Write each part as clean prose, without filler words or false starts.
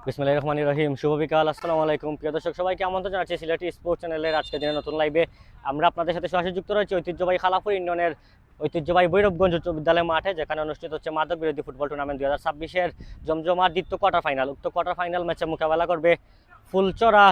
বিসমিল্লাহির রহমানির রহিম। শুভ বিকাল, আসসালামু আলাইকুম প্রিয় দর্শক, সবাইকে আমন্ত্রণ জানাচ্ছি সিলেটি স্পোর্টস চ্যানেলের আজকের দিনের নতুন লাইভে। আমরা আপনাদের সাথে সরাসরি যুক্ত রয়েছে ঐতিহ্যবাহী খালাপুর ইউনিয়নের ঐতিহ্যবাহী ভৈরবগঞ্জ উচ্চ বিদ্যালয় মাঠে, যেখানে অনুষ্ঠিত হচ্ছে মাদক বিরোধী ফুটবল টুর্নামেন্ট 2026-এর জমজমার দ্বিতীয় কোয়ার্টার ফাইনাল। উক্ত কোয়ার্টার ফাইনাল ম্যাচে মোকাবেলা করবে ফুলচরা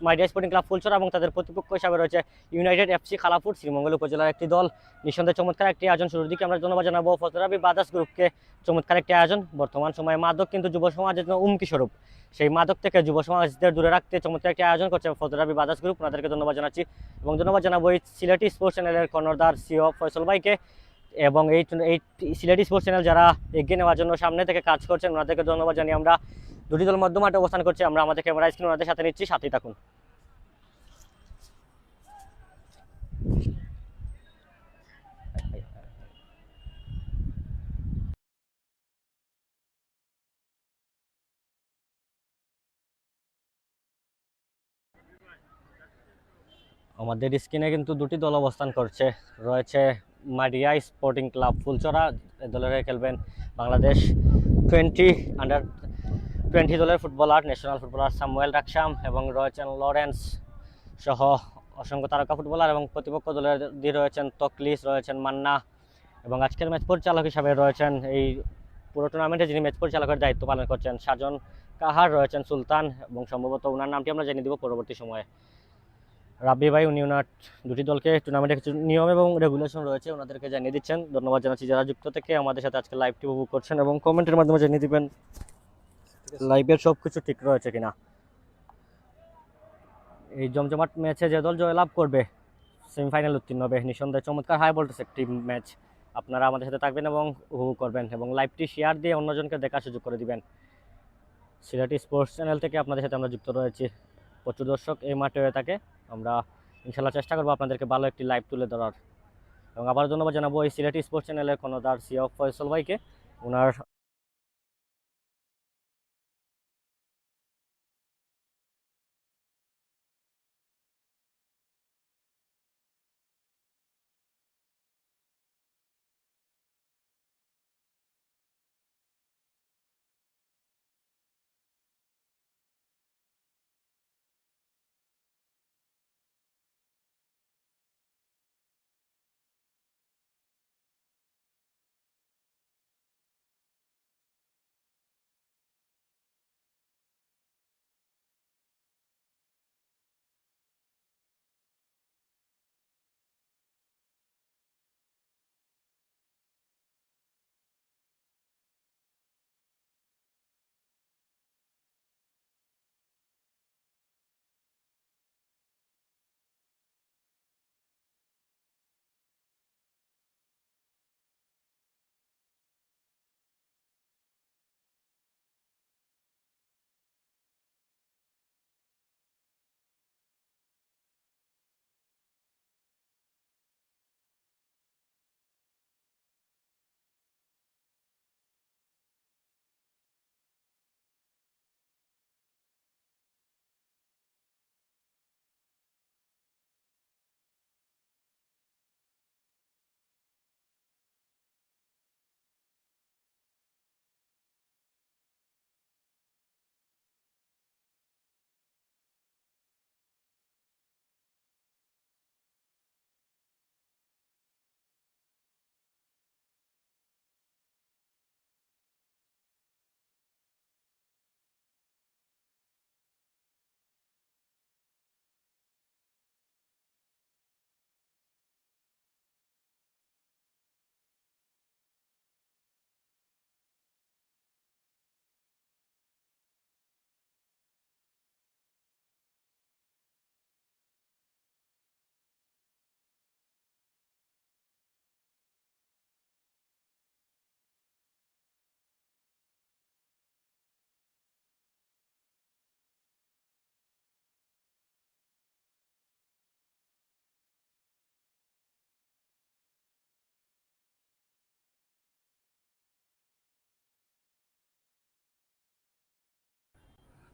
মাইডিয়া স্পোর্টিং ক্লাব ফুলচরা এবং তাদের প্রতিপক্ষ হিসাবে রয়েছে ইউনাইটেড এফসি খালাপুর, শ্রীমঙ্গল উপজেলার একটি দল। নিঃসন্দেহে চমৎকার একটি আয়োজন। শুরুর দিকে আমরা ধন্যবাদ জানাবো ফজরাবি বাদাস গ্রুপকে। চমৎকার একটি আয়োজন। বর্তমান সময়ে মাদক কিন্তু যুব সমাজের জন্য হুমকি স্বরূপ। সেই মাদক থেকে যুব সমাজদের দূরে রাখতে চমৎকার একটি আয়োজন করছে ফজরাবি বাদাস গ্রুপ। ওনাদেরকে ধন্যবাদ জানাচ্ছি এবং ধন্যবাদ জানাবো এই সিলেটি স্পোর্টস চ্যানেলের কর্ণধার সিও ফয়সল ভাইকে এবং এই সিলেটি স্পোর্টস চ্যানেল যারা এগিয়ে নেওয়ার জন্য সামনে থেকে কাজ করছেন, ওনাদেরকে ধন্যবাদ জানিয়ে আমরা দুটি দল মধ্যমাঠে অবস্থান করছি। আমরা আমাদের ক্যামেরা স্ক্রিন ওনাদের সাথে নিচ্ছি, সাথেই থাকুন। আমাদের স্ক্রিনে কিন্তু দুটি দল অবস্থান করছে। রয়েছে মাডিয়া স্পোর্টিং ক্লাব ফুলচরা, এই দলের হয়ে খেলবেন বাংলাদেশ আন্ডার 20 দলের footballer, national footballer Samuel Raksam, এবং রয়েছেন লরেন্স সহ অসংখ্য তারকা ফুটবলার, এবং প্রতিপক্ষ দলের দিয়ে রয়েছেন তকলিস, রয়েছেন মান্না, এবং আজকের ম্যাচ পরিচালক হিসাবে রয়েছেন এই পুরো টুর্নামেন্টে যিনি ম্যাচ পরিচালকের দায়িত্ব পালন করছেন সাজন কাহার, রয়েছেন সুলতান, এবং সম্ভবত ওনার নামটি আমরা জেনে দিব পরবর্তী সময়ে। রাব্বি ভাই উনি ওনার দুটি দলকে টুর্নামেন্টের কিছু নিয়ম এবং রেগুলেশন রয়েছে ওনাদেরকে জানিয়ে দিচ্ছেন। ধন্যবাদ জানাচ্ছি যারা যুক্ত থেকে আমাদের সাথে আজকে লাইভটি উপভোগ করছেন, এবং কমেন্টের মাধ্যমে জানিয়ে দিবেন লাইভের সব কিছু ঠিক রয়েছে কিনা। এই জমজমাট ম্যাচে যে দল জয়লাভ করবে সেমিফাইনাল উত্তীর্ণ হবে। নিঃসন্দেহে চমৎকার হাই ভোল্টেজ একটি ম্যাচ। আপনারা আমাদের সাথে থাকবেন এবং উপভোগ করবেন, এবং লাইভটি শেয়ার দিয়ে অন্যজনকে দেখার সুযোগ করে দিবেন। সিলেটি স্পোর্টস চ্যানেল থেকে আপনাদের সাথে আমরা যুক্ত রয়েছি। প্রচুর দর্শক এই মাঠে হয়ে থাকে। আমরা ইনশাল্লাহ চেষ্টা করবো আপনাদেরকে ভালো একটি লাইভ তুলে ধরার। এবং আবার ধন্যবাদ জানাবো এই সিলেটি স্পোর্টস চ্যানেলের কর্ণধার সিও ফয়সল ভাইকে। ওনার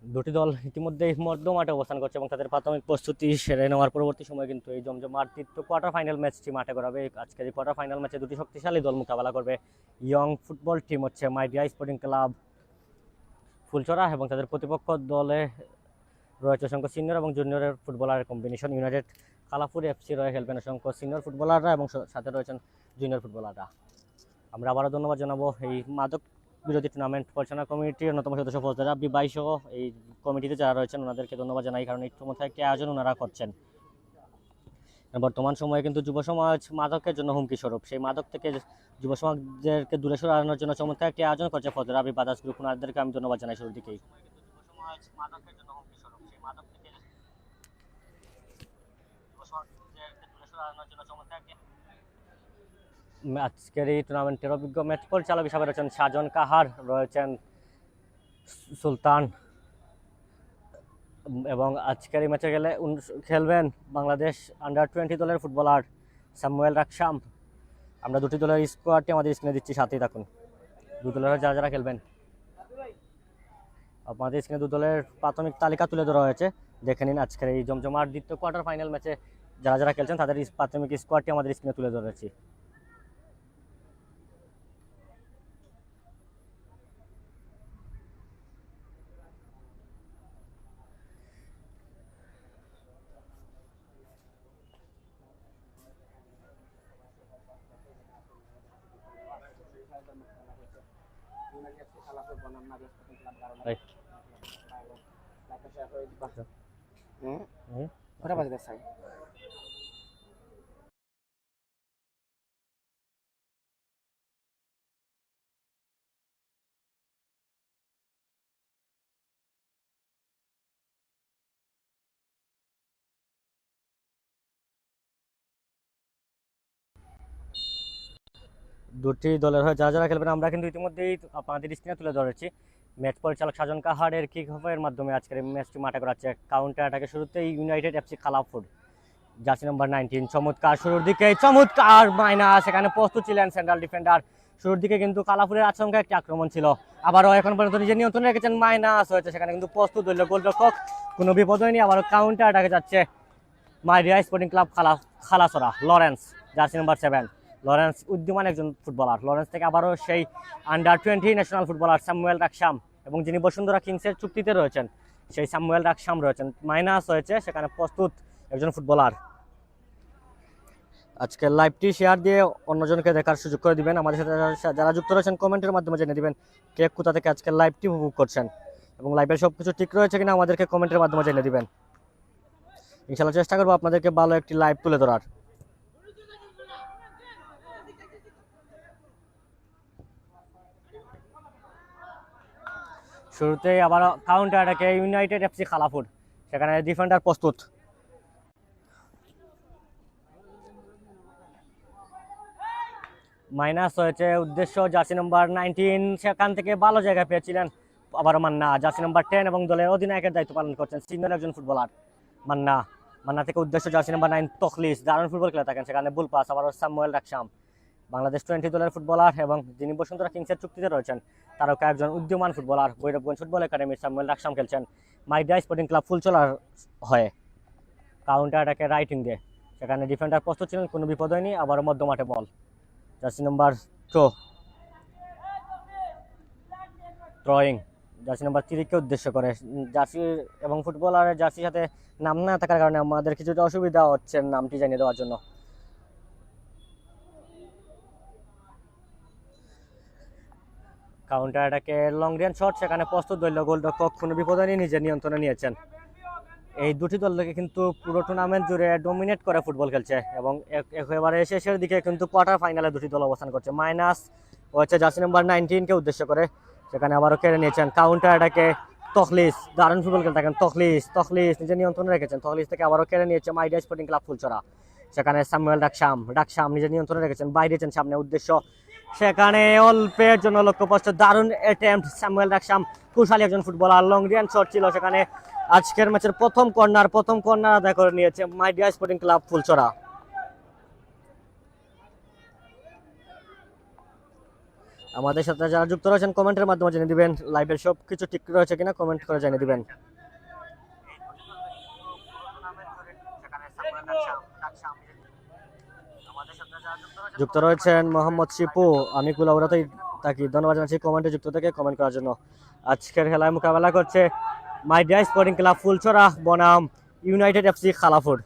দুটি দল ইতিমধ্যেই মধ্যমাঠে অবস্থান করছে এবং তাদের প্রাথমিক প্রস্তুতি সেরে নেওয়ার পরবর্তী সময় কিন্তু এই জমজমার তৃতীয় কোয়ার্টার ফাইনাল ম্যাচটি মাঠে করাবে। আজকের এই কোয়ার্টার ফাইনাল ম্যাচে দুটি শক্তিশালী দল মোকাবেলা করবে। ইয়ং ফুটবল টিম হচ্ছে মাইডিয়া স্পোর্টিং ক্লাব ফুলচরা এবং তাদের প্রতিপক্ষ দলে রয়েছে অসংখ্য সিনিয়র এবং জুনিয়রের ফুটবলারের কম্বিনেশন। ইউনাইটেড কালাপুর এফসি রয়ে খেলবেন অসংখ্য সিনিয়র ফুটবলাররা এবং সাথে রয়েছেন জুনিয়র ফুটবলাররা। আমরা আবারও ধন্যবাদ জানাবো এই মাদক বিরোধী টুর্নামেন্ট পরিচালনা কমিটির অন্যতম সদস্য ফৌজদার রাব্বি ভাই সহ এই কমিটিতে যারা রয়েছেন ওনাদেরকে ধন্যবাদ জানাই, কারণ এই চমৎকার একটি আয়োজন ওনারা করছেন। বর্তমান সময়ে কিন্তু যুব সমাজ মাদকের জন্য হুমকি স্বরূপ, সেই মাদক থেকে যুব সমাজদেরকে দূরে সরানোর জন্য চমৎকার একটি আয়োজন করছে ফৌজদার রাব্বি বাদাস গ্রুপ। ওনাদেরকে আমি ধন্যবাদ জানাই শুরুর দিকেই। আজকের এই টুর্নামেন্টের অভিজ্ঞ ম্যাচ পরিচালক হিসাবে রয়েছেন সাজন কাহার, রয়েছেন সুলতান এবং আজকের এই ম্যাচে খেলবেন বাংলাদেশ আন্ডার-20 দলের ফুটবলার সামুয়েল রাকসাম। আমরা দুটি দলের স্কোয়াডটি আমাদের স্ক্রিনে দিচ্ছি, সাথেই থাকুন। দু দলের যারা যারা খেলবেন আমাদের স্ক্রিনে দু দলের প্রাথমিক তালিকা তুলে ধরা হয়েছে, দেখে নিন। আজকের এই জমজমার দ্বিতীয় কোয়ার্টার ফাইনাল ম্যাচে যারা যারা খেলছেন তাদের প্রাথমিক স্কোয়াডটি আমাদের স্ক্রিনে তুলে ধরেছি। Berapa sudah saya? দুটি দলের হয়ে যারা যারা খেলবেন আমরা কিন্তু ইতিমধ্যেই আপনাদের স্ক্রিনে তুলে ধরেছি। ম্যাচ পরিচালক সাজন কাহারের কিক অফের মাধ্যমে আজকের এই ম্যাচটি মাঠে করাচ্ছে। কাউন্টার অ্যাটাকে শুরুতেই United FC Kalapur jersey number 19 চমৎকার শুরুর দিকে চমৎকার মাইনাস, সেখানে প্রস্তুত ছিলেন সেন্ট্রাল ডিফেন্ডার। শুরুর দিকে কিন্তু কালাপুরের আচমকা একটি আক্রমণ ছিল, আবারও এখন পর্যন্ত নিজের নিয়ন্ত্রণে রেখেছেন, মাইনাস হয়েছে, সেখানে কিন্তু প্রস্তুত হইল গোলরক্ষক, কোনো বিপদ হয়নি। আবারও কাউন্টার অ্যাটাকে যাচ্ছে মাইরিয়া স্পোর্টিং ক্লাব খালাসরা লরেন্স জার্সি নাম্বার 7। লরেন্স উদ্যমান একজন ফুটবলার, লরেন্স থেকে আবারও সেই under national footballer Samuel Raksam এবং যিনি বসুন্ধরা কিংসের চুক্তিতে রয়েছেন সেই সামুয়েল রাকসাম রয়েছেন। মাইনাস হয়েছে, সেখানে প্রস্তুত একজন ফুটবলার। আজকের লাইভটি শেয়ার দিয়ে অন্যজনকে দেখার সুযোগ করে দিবেন। আমাদের সাথে যারা যুক্ত রয়েছেন কমেন্টের মাধ্যমে জেনে দিবেন কে কোথা থেকে আজকের লাইভটি উপভোগ করছেন এবং লাইভের সব কিছু ঠিক রয়েছে কিনা আমাদেরকে কমেন্টের মাধ্যমে জেনে দিবেন। ইনশাআল্লাহ চেষ্টা করবো আপনাদেরকে ভালো একটি লাইভ তুলে ধরার। শুরুতেই আবার কাউন্টার অ্যাটাকে ইউনাইটেড এফসি কালাপুর, সেখানে ডিফেন্ডার প্রস্তুত। মাইনাস হয়েছে, উদ্দেশ্য জার্সি নাম্বার 19, সেখান থেকে ভালো জায়গা পেয়েছিলেন আবারও মান্না, জার্সি নাম্বার 10 এবং দলের অধিনায়কের দায়িত্ব পালন করছেন সিনিয়র একজন ফুটবলার মান্না থেকে উদ্দেশ্য জার্সি নাম্বার 9 তখলিস, দারুণ ফুটবল খেলে থাকেন, সেখানে বুল পাস, আবারও সামুয়েল রাকসাম বাংলাদেশ 20 দলের ফুটবলার এবং যিনি বসুন্ধরা কিংসের চুক্তিতে রয়েছেন তারকা একজন উদ্যমান ফুটবলার। ভৈরবগঞ্জ ফুটবল একাডেমির সামুয়েল রাকসাম খেলছেন মাইরিয়া স্পোর্টিং ক্লাব ফুলচলার হয়ে। কাউন্টার অ্যাটাকে রাইটিং দিয়ে, সেখানে ডিফেন্ডার প্রস্তুত ছিলেন, কোনো বিপদ হয়নি। আবারও মধ্যমাঠে ball, jersey number 2 throwing, jersey number 3কে উদ্দেশ্য করে। জার্সি এবং ফুটবলারের জার্সির সাথে নাম না থাকার কারণে আমাদের কিছুটা অসুবিধা হচ্ছে নামটি জানিয়ে দেওয়ার জন্য। কাউন্টার অ্যাটাকে লং রেঞ্জ শট, সেখানে প্রস্তুত হইল গোলরক্ষক, কোনো বিপদ হয়নি, নিজের নিয়ন্ত্রণে নিয়েছেন। এই দুটি দলকে কিন্তু পুরো টুর্নামেন্ট জুড়ে ডমিনেট করে ফুটবল খেলছে এবং একেবারে শেষের দিকে কিন্তু কোয়ার্টার ফাইনালে দুটি দল অবস্থান করছে। মাইনাস হচ্ছে জার্সি নাম্বার 19কে উদ্দেশ্য করে, সেখানে আবারও কেড়ে নিয়েছেন। কাউন্টার অ্যাটাকে তখলিস, দারুণ ফুটবল খেলতে থাকেন তখলিস নিজের নিয়ন্ত্রণে রেখেছেন, তখলিস থেকে আবারও কেড়ে নিয়েছে মাইরিয়া স্পোর্টিং ক্লাব ফুলচরা, সেখানে সামুয়েল রাকসাম নিজের নিয়ন্ত্রণে রেখেছেন, বাইরেছেন সামনে উদ্দেশ্য, সেখানে অল্পের জন্য লক্ষ্যপ্রস্ত, দারুণ অ্যাটেম্পট সামুয়েল রাকসাম, কুশালী একজন ফুটবলার, লং রেঞ্জ শট ছিল, সেখানে আজকের ম্যাচের প্রথম কর্নার আদায় করে নিয়েছে মাইরিয়া স্পোর্টিং ক্লাব ফুলচরা। আমাদের সাথে যারা যুক্ত রয়েছেন কমেন্টের মাধ্যমে জেনে দিবেন লাইভের সব কিছু ঠিক রয়েছে কিনা, কমেন্ট করে জানিয়ে দিবেন। যুক্ত রয়েছেন মোহাম্মদ শিপু, আমি কুলাউড়াতেই থাকি। ধন্যবাদ জানাচ্ছি কমেন্টে যুক্ত থেকে কমেন্ট করার জন্য। আজকের খেলায় মোকাবেলা করছে মাইডিয়া স্পোর্টিং ক্লাব ফুলছড়া বনাম united FC Khalapur.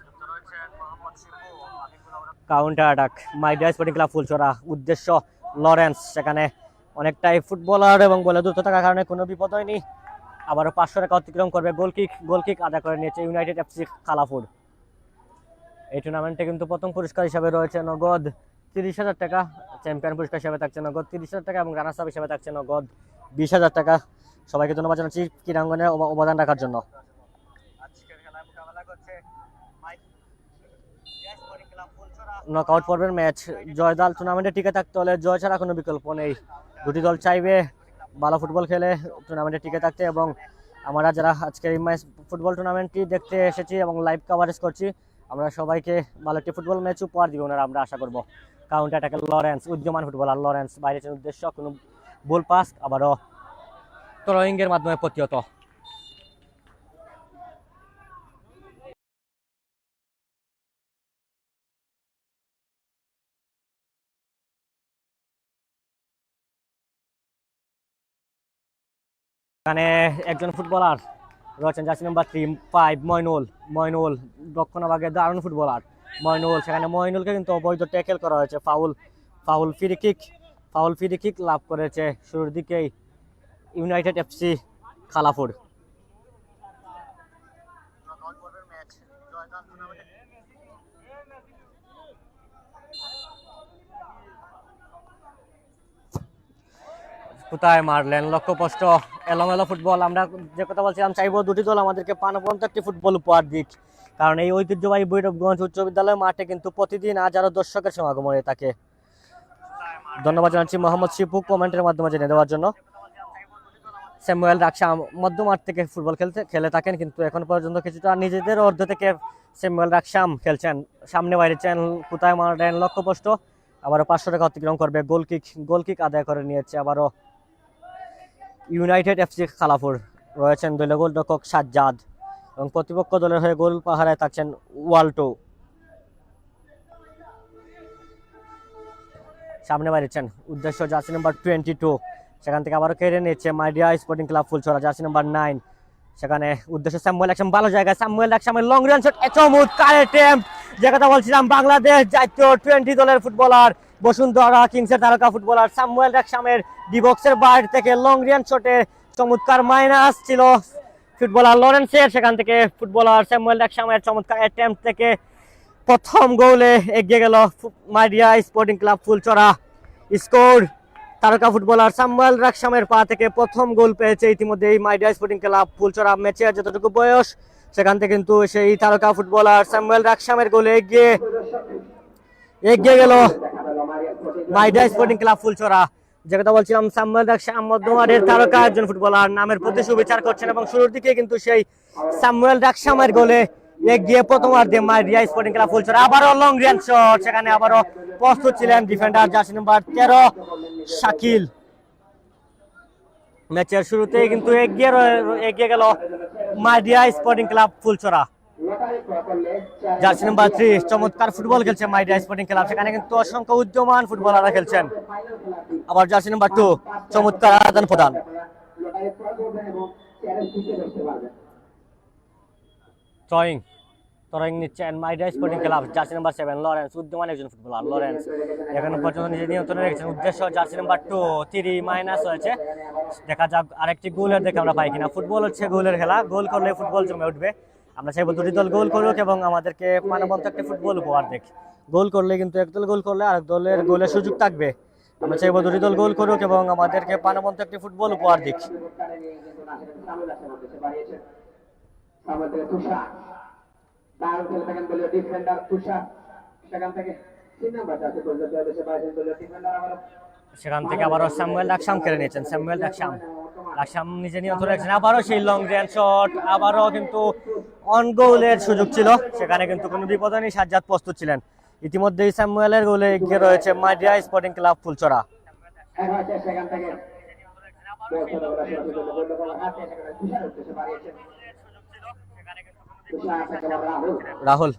Counter attack মাইডিয়া স্পোর্টিং ক্লাব ফুলছড়া, উদ্দেশ্য লরেন্স, সেখানে অনেকটাই ফুটবলার এবং বলে দ্রুত থাকার কারণে কোনো বিপদ হয়নি। আবারও 500 টাকা অতিক্রম করবে, গোলকিক আদায় করে নিয়েছে ইউনাইটেড এফসি খালাপুর। এই টুর্নামেন্টে কিন্তু প্রথম পুরস্কার হিসাবে রয়েছে নগদ 30,000 টাকা, চ্যাম্পিয়ন পুরস্কার হিসাবে থাকছে নগদ 30,000 টাকা এবং রানার্স আপ হিসাবে থাকছে নগদ 20,000 টাকা। সবাইকে ধন্যবাদ জানাচ্ছি ক্রীড়াঙ্গনে অবদান রাখার জন্য। নকআউট পর্বের ম্যাচ, জয়দাল টুর্নামেন্টে টিকে থাকতে হলে জয় ছাড়া কোনো বিকল্প নেই। দুটি দল চাইবে ভালো ফুটবল খেলে টুর্নামেন্টে টিকে থাকতে, এবং আমরা যারা আজকের এই ম্যাচ ফুটবল টুর্নামেন্টটি দেখতে এসেছি এবং লাইভ কভারেজ করছি, আমরা সবাইকে ভালো একটি ফুটবল ম্যাচ উপহার দিব ওনারা, আমরা আশা করব। কাউন্টার অ্যাটাকে লরেন্স, উদ্যমান ফুটবলার লরেন্স, বাইরে উদ্দেশ্য কোনো বল পাস, আবারও থ্রোয়িং এর মাধ্যমে প্রতিহত। এখানে একজন ফুটবলার রয়েছেন জার্সি নাম্বার 5 মইনুল দক্ষিণভাগে দারুণ ফুটবলার মইনুল। সেখানে মইনুলকে কিন্তু অবৈধ ট্যাকেল করা হয়েছে, ফাউল ফ্রি কিক লাভ করেছে শুরুর দিকেই ইউনাইটেড এফসি খালাপুর। কোথায় মারলেন, লক্ষ্যস্পষ্ট এলোমেলো ফুটবল। আমরা যে কথা বলছিলাম, চাইবো দুটি দল আমাদেরকে প্রাণবন্ত একটি ফুটবল উপহার দিক, কারণ এই ঐতিহ্যবাহী ভৈরবগঞ্জ উচ্চ বিদ্যালয় মাঠে কিন্তু প্রতিদিন হাজারো দর্শকের সমাগম হয়ে থাকে। ধন্যবাদ জানাচ্ছি মোহাম্মদ শিপু কমেন্টের মাধ্যমে জেনে দেওয়ার জন্য। স্যামুয়েল রাকসাম মধ্যমাঠ থেকে ফুটবল খেলে থাকেন, কিন্তু এখন পর্যন্ত কিছুটা নিজেদের অর্ধ থেকে স্যামুয়েল রাকসাম খেলছেন, সামনে বাইরেছেন, কোথায় মারলেন, লক্ষ্যস্পষ্ট। আবারও 500 টাকা অতিক্রম করবে, গোলকিক আদায় করে নিয়েছে আবারও ইউনাইটেড এফসি খালাপুর। রয়েছেন দলীয় গোলরক্ষক সাজ্জাদ এবং প্রতিপক্ষ দলের হয়ে গোল পাহারায় থাকছেন ওয়াল্টো। সামনে বাইরেছেন, উদ্দেশ্য জার্সি নাম্বার 22, সেখান থেকে আবারও কেড়ে নিচ্ছে মাইডিয়া sporting club Phulchhara, jersey number 9। সেখানে উদ্দেশ্য স্যামুয়েল রাকসাম, ভালো জায়গায় স্যামুয়েল রাকসামের লং রান শট, চমৎকার অ্যাটেম্প্ট। যে কথা বলছিলাম, বাংলাদেশ জাতীয় 20 দলের ফুটবলার বসুন্ধরা কিংসের তারকা ফুটবলার স্যামুয়েল রাকসামের ডি বক্সের বাইরে থেকে লং রান শটে চমৎকার মাইনাস ছিল ফুটবলার লরেন্সের, সেখান থেকে ফুটবলার স্যামুয়েল রাকসামের চমৎকার অ্যাটেম্প্ট থেকে প্রথম গোলে এগিয়ে গেল মাইডিয়া স্পোর্টিং ক্লাব ফুলছড়া। স্কোর তারকা ফুটবলার স্যামুয়েল রাকসামের পা থেকে প্রথম গোল পেয়েছে ইতিমধ্যে এই মাইডিয়া স্পোর্টিং ক্লাব ফুলছড়া। ম্যাচের যতটুকু বয়স, সেখান থেকে কিন্তু সেই তারকা ফুটবলার স্যামুয়েল রাকসামের গোলে এগিয়ে গেল মাইডিয়া স্পোর্টিং ক্লাব ফুলছড়া। যে কথা বলছিলাম, স্যামুয়েল রাকসাম মধ্যমাঠের তারকা একজন ফুটবলার, নামের প্রতি সুবিচার করছেন, এবং শুরুর দিকে কিন্তু সেই স্যামুয়েল রাকসামের গোলে এগিয়ে প্রথমার্ধে মাইডিয়া স্পোর্টিং ক্লাব ফুলছড়া। আবারও লং রান শট, সেখানে আবারও প্রস্তুত ছিলেন ডিফেন্ডার জার্সি নাম্বার 13 শাকিল। ম্যাচের শুরুতেই কিন্তু এগিয়ে গেল মাইডিয়া sporting club Phulchhara. Jersey number 3 চমৎকার ফুটবল খেলছে মাইডিয়া স্পোর্টিং ক্লাব, সেখানে কিন্তু অসংখ্য উদ্যমান ফুটবলাররা খেলছেন। আবার জার্সি নাম্বার 2 চমৎকার আদান প্রদান। থ্রোয়িং নিচ্ছেন মাইডিয়া sporting club, jersey number 7 Lawrence, উদ্যমান একজন ফুটবলার লরেন্স, এখনো পর্যন্ত নিজে নিয়ন্ত্রণে রেখেছেন। উদ্দেশ্য জার্সি নাম্বার 2 3 মাইনাস হয়েছে, দেখা যাক আরেকটি গোলের দেখে আমরা পাই কিনা। ফুটবল হচ্ছে গোলের খেলা, গোল করলে ফুটবল জমে উঠবে। আমরা চাইবো দুটি দল গোল করুক এবং আমাদেরকে প্রাণবন্ত একটা ফুটবল উপহার দেখ। গোল করলে কিন্তু এক দল গোল করলে আরেক দলের গোলের সুযোগ থাকবে। আমরা চাইবো দুটি দল গোল করুক এবং আমাদেরকে প্রাণবন্ত একটি ফুটবল উপহার দিক। সেখান থেকে আবারও স্যামুয়েল রাকসাম কেড়ে নিয়েছেন, স্যামুয়েল রাকসাম নিজে নিয়ন্ত্রণ রেখেছেন। আবারও সেই লং রান শট, আবারও কিন্তু অন গোলের সুযোগ ছিল, সেখানে কিন্তু কোনো বিপদ নেই, সাজ্জাদ প্রস্তুত ছিলেন। ইতিমধ্যেই স্যামুয়েলের গোলে এগিয়ে রয়েছে মাইডিয়া স্পোর্টিং ক্লাব ফুলছড়া। রাহুল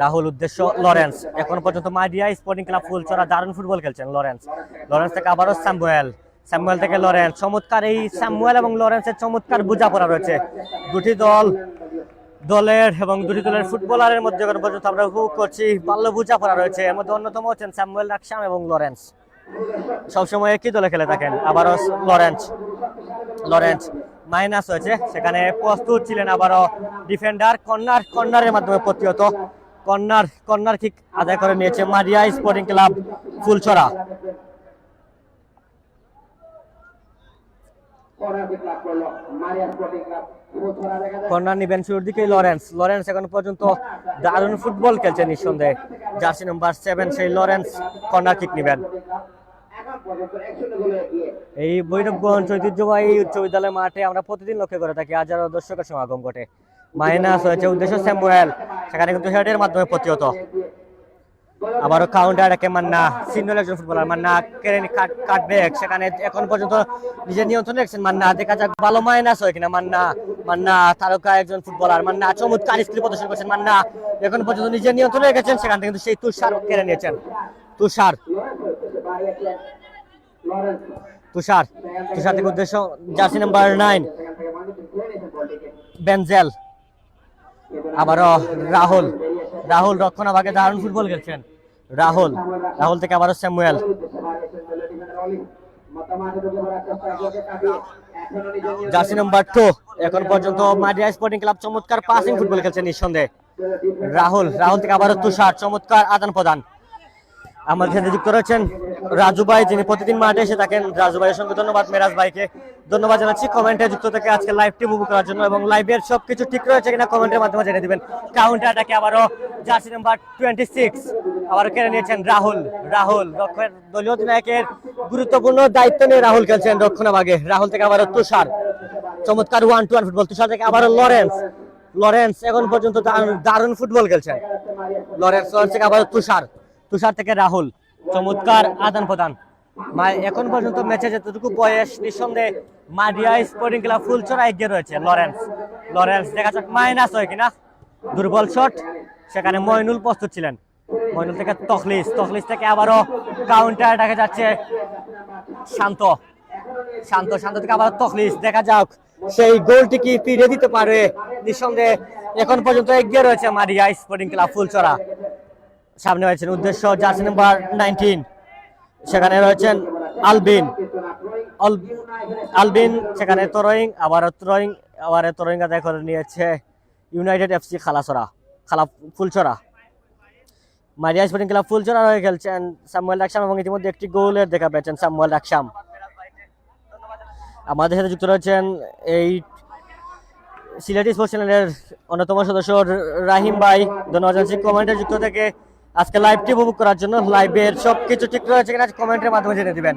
রাহুল উদ্দেশ্য লরেন্স, এখন পর্যন্ত মাডিয়া স্পোর্টিং ক্লাব ফুলচরা দারুণ ফুটবল খেলছেন লরেন্স। লরেন্স থেকে আবারও স্যামুয়েল, স্যামুয়েল থেকে লরেন্স, চমৎকার এই স্যামুয়েল এবং লরেন্সের চমৎকার বোঝাপড়া রয়েছে দুটি দলের এবং দুটি দলের ফুটবলারের মধ্যে এখন পর্যন্ত আমরা উপভোগ করছি, ভালো বোঝাপড়া রয়েছে। এর মধ্যে অন্যতম হচ্ছেন স্যামুয়েল রাকসাম এবং লরেন্স, সবসময় একই দলে খেলে থাকেন। আবারও লরেন্স মাইনাস হয়েছে, সেখানে প্রস্তুত ছিলেন আবারও ডিফেন্ডার। কর্নারের মাধ্যমে প্রতিহত কর্নার কিক আদায় করে নিয়েছে মাডিয়া স্পোর্টিং ক্লাব ফুলচরা। কর্নার নিবেন শুরুর দিকেই লরেন্স এখন পর্যন্ত দারুণ ফুটবল খেলছে নিঃসন্দেহে। জার্সি নাম্বার 7 সেই লরেন্স কর্নার কিক নিবেন। এই ভৈরবগঞ্জ ঐতিহ্যবাহী উচ্চ বিদ্যালয় মাঠে আমরা প্রতিদিন লক্ষ্য করে থাকি হাজারো দর্শকের সমাগম ঘটে। মাইনাস হয়েছে উদ্দেশ্য স্যামুয়েল, সেখানে কিন্তু হেডের মাধ্যমে প্রতিহত। আবারও কাউন্টার একে মান্না, সিনিয়র একজন ফুটবলার মান্না কেড়ে কাটব্যাক, সেখানে এখন পর্যন্ত নিজের নিয়ন্ত্রণে রেখেছেন মান্না। দেখা যাক ভালো মাইনাস হয় কিনা। মান্না তারকা একজন ফুটবলার, মান্না চমৎকার স্কিল প্রদর্শন করছেন। মান্না এখন পর্যন্ত নিজের নিয়ন্ত্রণে রেখেছেন, সেখান থেকে কিন্তু সেই তুষার কেড়ে নিয়েছেন। তুষার থেকে উদ্দেশ্য জার্সি নাম্বার 9 বেনজেল। আবারও রাহুল রক্ষণভাগে দারুণ ফুটবল খেলছেন। রাহুল থেকে আবারও স্যামুয়েল। জার্সি নাম্বার 2 এখন পর্যন্ত মাডিয়া স্পোর্টিং ক্লাব চমৎকার পাসিং ফুটবল খেলছেন নিঃসন্দেহে। রাহুল থেকে আবারও তুষার, চমৎকার আদান প্রদান। আমাদের সাথে যুক্ত রয়েছেন রাজু ভাই, যিনি প্রতিদিন মাঠে এসে থাকেন। রাজু ভাইয়ের সঙ্গে ধন্যবাদ, মেরাজ ভাইকে ধন্যবাদ জানাচ্ছি কমেন্টে যুক্ত থেকে আজকে লাইভটি উপভোগ করার জন্য, এবং লাইভের সবকিছু ঠিক রয়েছে কিনা কমেন্টের মাধ্যমে জেনে দিবেন। কাউন্টারটাকে আবারও জার্সি নাম্বার 26 আবার কেড়ে নিয়েছেন রাহুল। দলীয় অধিনায়কের গুরুত্বপূর্ণ দায়িত্ব নিয়ে রাহুল খেলছেন রক্ষণভাগে। রাহুল থেকে আবারও তুষার, চমৎকার 1-2-1 ফুটবল। তুষার থেকে আবারও লরেন্স এখন পর্যন্ত দারুণ ফুটবল খেলছেন। লরেন্স থেকে আবারও তুষার থেকে রাহুল, চমৎকার আদান প্রদান। এখন পর্যন্ত ম্যাচে যতটুকু বয়স, নিঃসন্দেহে মাডিয়া স্পোর্টিং ক্লাব ফুলচরা এগিয়ে রয়েছে। লরেন্স দেখা যাক মাইনাস হয় কিনা। দুর্বল শট, সেখানে মইনুল প্রস্তুত ছিলেন। মইনুল থেকে তখলিস থেকে আবারও কাউন্টার দেখা যাচ্ছে শান্ত থেকে আবার তখলিস। দেখা যাক সেই গোলটি কি ফিরিয়ে দিতে পারে। নিঃসন্দেহে এখন পর্যন্ত এগিয়ে রয়েছে মাডিয়া স্পোর্টিং ক্লাব ফুলচরা। সামনে রয়েছেন উদ্দেশ্য জার্সি নাম্বার 19, সেখানে রয়েছেন আলবিন, সেখানে তরোয়িং আদায় করে নিয়েছে ইউনাইটেড এফসি ফুলচরা। মাডিয়া স্পোর্টিং ক্লাব ফুলচরা হয়ে খেলছেন স্যামুয়েল রাকসাম, এবং ইতিমধ্যে একটি গোলের দেখা পেয়েছেন স্যামুয়েল রাকসাম। আমাদের সাথে যুক্ত রয়েছেন এই সিলেটি স্পোর্টস চ্যানেলের অন্যতম সদস্য রাহিম ভাই, ধন্যবাদ জানাচ্ছি কমেন্টে যুক্ত থেকে আজকে লাইভটি উপভোগ করার জন্য। লাইভের সবকিছু ঠিক রয়েছে কিনা কমেন্টের মাধ্যমে জেনে দিবেন।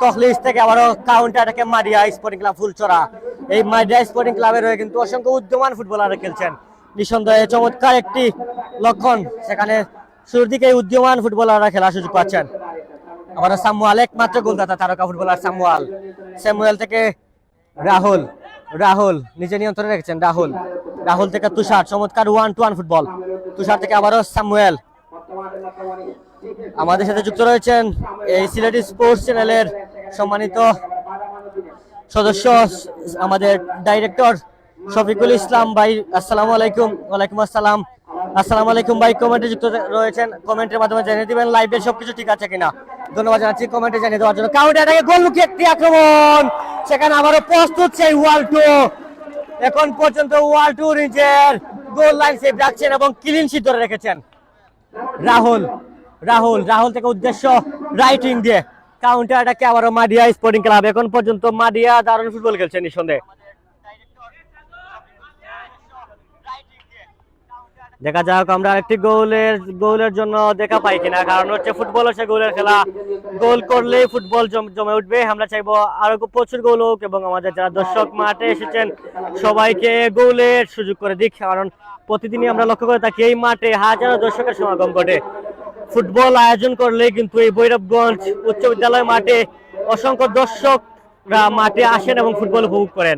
তখলিস থেকে আবারও কাউন্টারটাকে মাডিয়া স্পোর্টিং ক্লাব ফুলচরা। এই মাডিয়া স্পোর্টিং ক্লাবের হয়ে কিন্তু অসংখ্য উদ্যমান ফুটবলাররা খেলছেন। নিঃসন্দেহে চমৎকার একটি লক্ষণ, সেখানে শুরুর দিকে উদ্যমান ফুটবলাররা খেলার সুযোগ পাচ্ছেন। আবারও সামুয়াল, একমাত্র গোলদাতা তারকা ফুটবলার স্যামুয়েল থেকে রাহুল নিজে নিয়ন্ত্রণে রেখেছেন। রাহুল থেকে তুষার, চমৎকার 1-2-1 ফুটবল। তুষার থেকে আবারও স্যামুয়েল। আমাদের সাথে যুক্ত রয়েছেন এই সিলেটি স্পোর্টস চ্যানেলের সম্মানিত সদস্য আমাদের ডাইরেক্টর শফিকুল ইসলাম ভাই। আসসালামু আলাইকুম। ওয়ালাইকুম আসসালাম। আসসালামু আলাইকুম ভাই, কমেন্টে যুক্ত রয়েছেন, কমেন্টের মাধ্যমে জানিয়ে দিবেন লাইভের সবকিছু ঠিক আছে কিনা। ধন্যবাদ জানাচ্ছি কমেন্টে জানিয়ে দেওয়ার জন্য। কাউন্টারটাকে গোলমুখী একটি আক্রমণ, সেখানে আবারও প্রস্তুত সেই ওয়ালটু। এখন পর্যন্ত ওয়ালটু নিজের গোল লাইন সেভ রাখছেন এবং ক্লিন শিট ধরে রেখেছেন। রাহুল থেকে উদ্দেশ্য রাইটিং দিয়ে কাউন্টারটাকে আবারও মাডিয়া স্পোর্টিং ক্লাব। এখন পর্যন্ত মাডিয়া দারুণ ফুটবল খেলছেন নিঃসন্দেহে। দেখা যাক আমরা একটি গোলের জন্য দেখা পাই কিনা, কারণ হচ্ছে ফুটবল হচ্ছে গোলের খেলা। গোল করলেই ফুটবল জমে উঠবে। আমরা চাইবো আরো প্রচুর গোল হোক, এবং আমাদের যারা দর্শক মাঠে এসেছেন সবাইকে গোলের সুযোগ করে দিক, কারণ প্রতিদিনই আমরা লক্ষ্য করে থাকি এই মাঠে হাজারো দর্শকের সমাগম ঘটে। ফুটবল আয়োজন করলে কিন্তু এই ভৈরবগঞ্জ উচ্চ বিদ্যালয় মাঠে অসংখ্য দর্শকরা মাঠে আসেন এবং ফুটবল উপভোগ করেন।